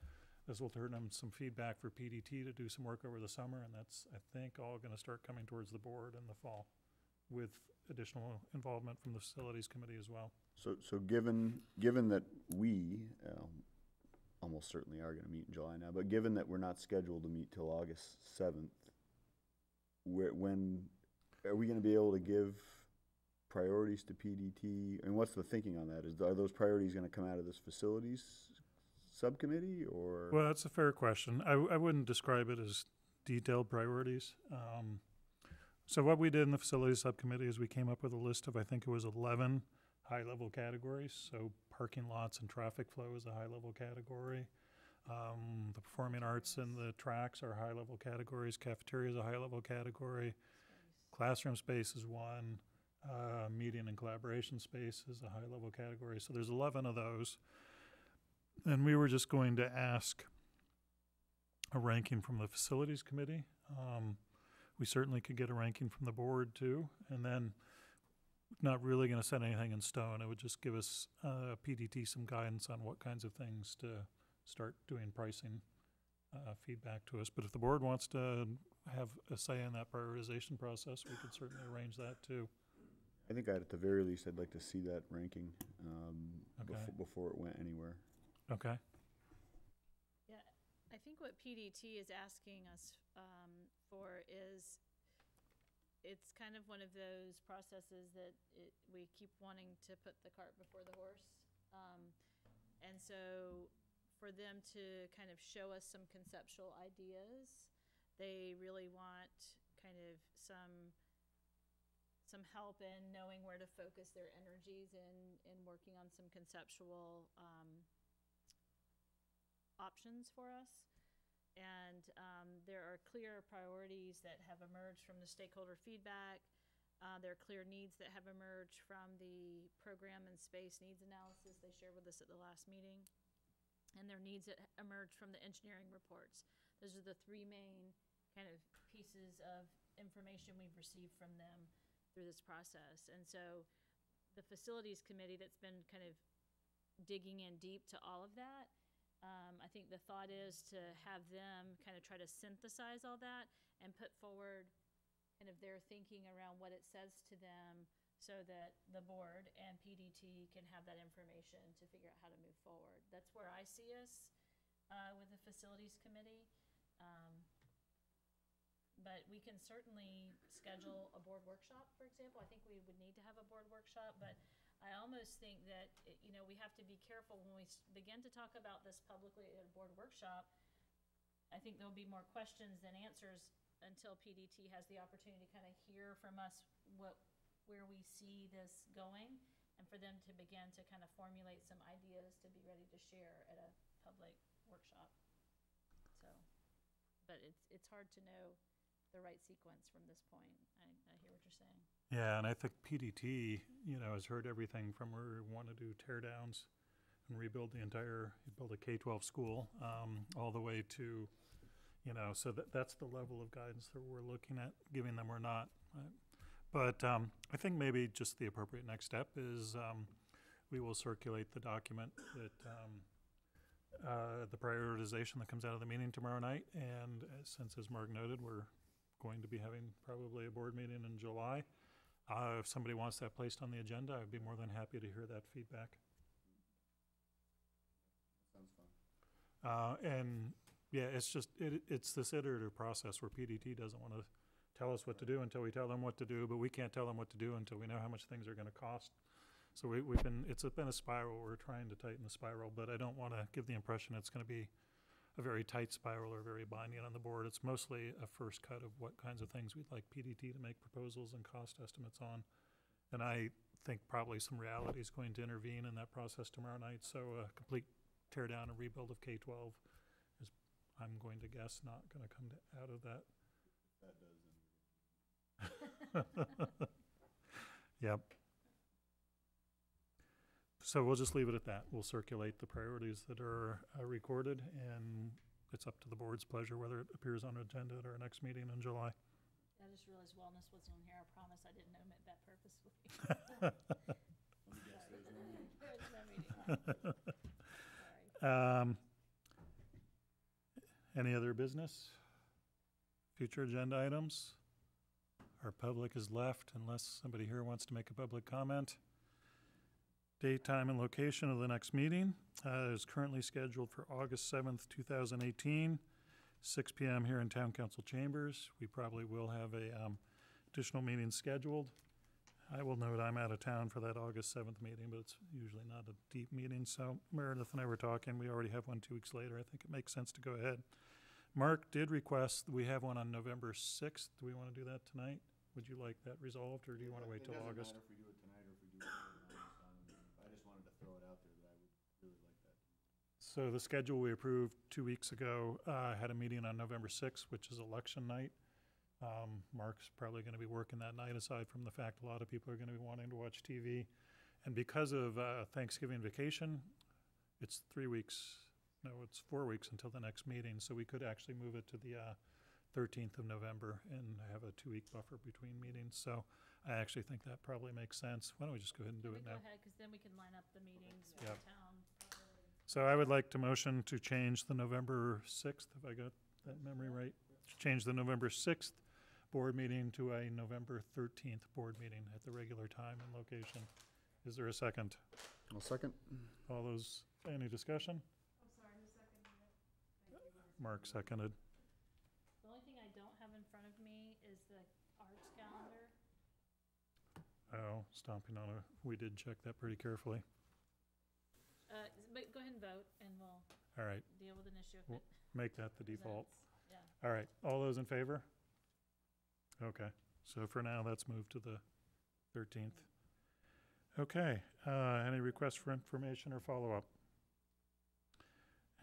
This will turn them some feedback for PDT to do some work over the summer, and that's, I think, all going to start coming towards the board in the fall with additional involvement from the facilities committee as well. So given that we almost certainly are going to meet in July now, but given that we're not scheduled to meet till August 7th, when are we going to be able to give priorities to PDT? And what's the thinking on that? Are those priorities going to come out of this facilities subcommittee, or? Well, that's a fair question. I wouldn't describe it as detailed priorities. So what we did in the facilities subcommittee is we came up with a list of, I think it was 11 high-level categories. So parking lots and traffic flow is a high-level category. The performing arts and the tracks are high-level categories. Cafeteria is a high-level category. Classroom space is one. Meeting and collaboration space is a high-level category. So there's 11 of those. And we were just going to ask a ranking from the facilities committee. We certainly could get a ranking from the board too. And then not really going to set anything in stone. It would just give us PDT some guidance on what kinds of things to start doing pricing feedback to us. But if the board wants to have a say in that prioritization process, we could certainly arrange that too. I think at the very least, I'd like to see that ranking Okay. before it went anywhere. Okay. Yeah, I think what PDT is asking us for is, it's kind of one of those processes that we keep wanting to put the cart before the horse. And so for them to kind of show us some conceptual ideas, they really want kind of some help in knowing where to focus their energies in working on some conceptual options for us. And there are clear priorities that have emerged from the stakeholder feedback. There are clear needs that have emerged from the program and space needs analysis they shared with us at the last meeting. And there are needs that emerged from the engineering reports. Those are the three main kind of pieces of information we've received from them through this process. And so the facilities committee that's been kind of digging in deep to all of that, I think the thought is to have them kind of try to synthesize all that and put forward kind of their thinking around what it says to them so that the board and PDT can have that information to figure out how to move forward. That's where I see us with the facilities committee. But we can certainly schedule a board workshop, for example. I think we would need to have a board workshop, but I almost think that, we have to be careful when we begin to talk about this publicly at a board workshop. I think there'll be more questions than answers until PDT has the opportunity to kind of hear from us where we see this going, and for them to begin to kind of formulate some ideas to be ready to share at a public workshop. So, but it's hard to know the right sequence from this point. I hear what you're saying. Yeah, and I think PDT, has heard everything from where we want to do tear downs and rebuild build a K-12 school, all the way to, so that's the level of guidance that we're looking at giving them or not. But I think maybe just the appropriate next step is we will circulate the document that the prioritization that comes out of the meeting tomorrow night. And since, as Mark noted, we're going to be having probably a board meeting in July. If somebody wants that placed on the agenda, I'd be more than happy to hear that feedback. Sounds fun. And yeah, it's just, it's this iterative process where PDT doesn't want to tell us what to do until we tell them what to do, but we can't tell them what to do until we know how much things are going to cost. So it's been a spiral. We're trying to tighten the spiral, but I don't want to give the impression it's going to be a very tight spiral or very binding on the board. It's mostly a first cut of what kinds of things we'd like PDT to make proposals and cost estimates on. And I think probably some reality is going to intervene in that process tomorrow night. So a complete tear down and rebuild of K-12 is, I'm going to guess, not going to come out of that. Yep. So we'll just leave it at that. We'll circulate the priorities that are recorded, and it's up to the board's pleasure whether it appears on agenda at our next meeting in July. I just realized wellness wasn't on here. I promise I didn't omit that purposefully. Sorry. Any other business? Future agenda items? Our public is left unless somebody here wants to make a public comment. Date, time, and location of the next meeting is currently scheduled for August 7th, 2018, 6 p.m. here in Town Council Chambers. We probably will have a additional meeting scheduled. I will note I'm out of town for that August 7th meeting, but it's usually not a deep meeting. So Meredith and I were talking. We already have one 2 weeks later. I think it makes sense to go ahead. Mark did request, we have one on November 6th. Do we want to do that tonight? Would you like that resolved, or do you want to wait till August? It doesn't matter if we do it tonight or if we do it later on. I just wanted to throw it out there that I would really like that. So the schedule we approved 2 weeks ago had a meeting on November 6th, which is election night. Mark's probably going to be working that night, aside from the fact a lot of people are going to be wanting to watch TV. And because of Thanksgiving vacation, it's 3 weeks. No, it's 4 weeks until the next meeting. So we could actually move it to the 13th of November and have a 2 week buffer between meetings. So I actually think that probably makes sense. Why don't we just go ahead and do it now? Go ahead, because then we can line up the meetings with Yep. the town. properly. So I would like to motion to change the November 6th, if I got that memory right, to change the November 6th board meeting to a November 13th board meeting at the regular time and location. Is there a second? I'll second. All those, any discussion? I'm sorry, who seconded it? Thank you. Mark seconded. The only thing I don't have in front of me is the arts calendar. Oh, stomping on a, we did check that pretty carefully. But go ahead and vote, and we'll All right, deal with an issue if Well, it make that the default. presents. Yeah. All right, all those in favor? Okay, so for now, that's moved to the 13th. Okay, any requests for information or follow-up?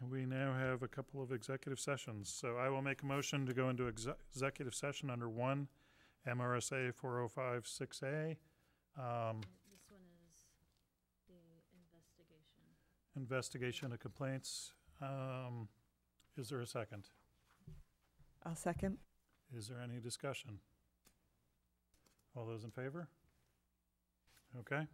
And we now have a couple of executive sessions. So I will make a motion to go into executive session under 1 MRSA 4056A. This one is the investigation. Investigation of complaints. Is there a second? I'll second. Is there any discussion? All those in favor? Okay.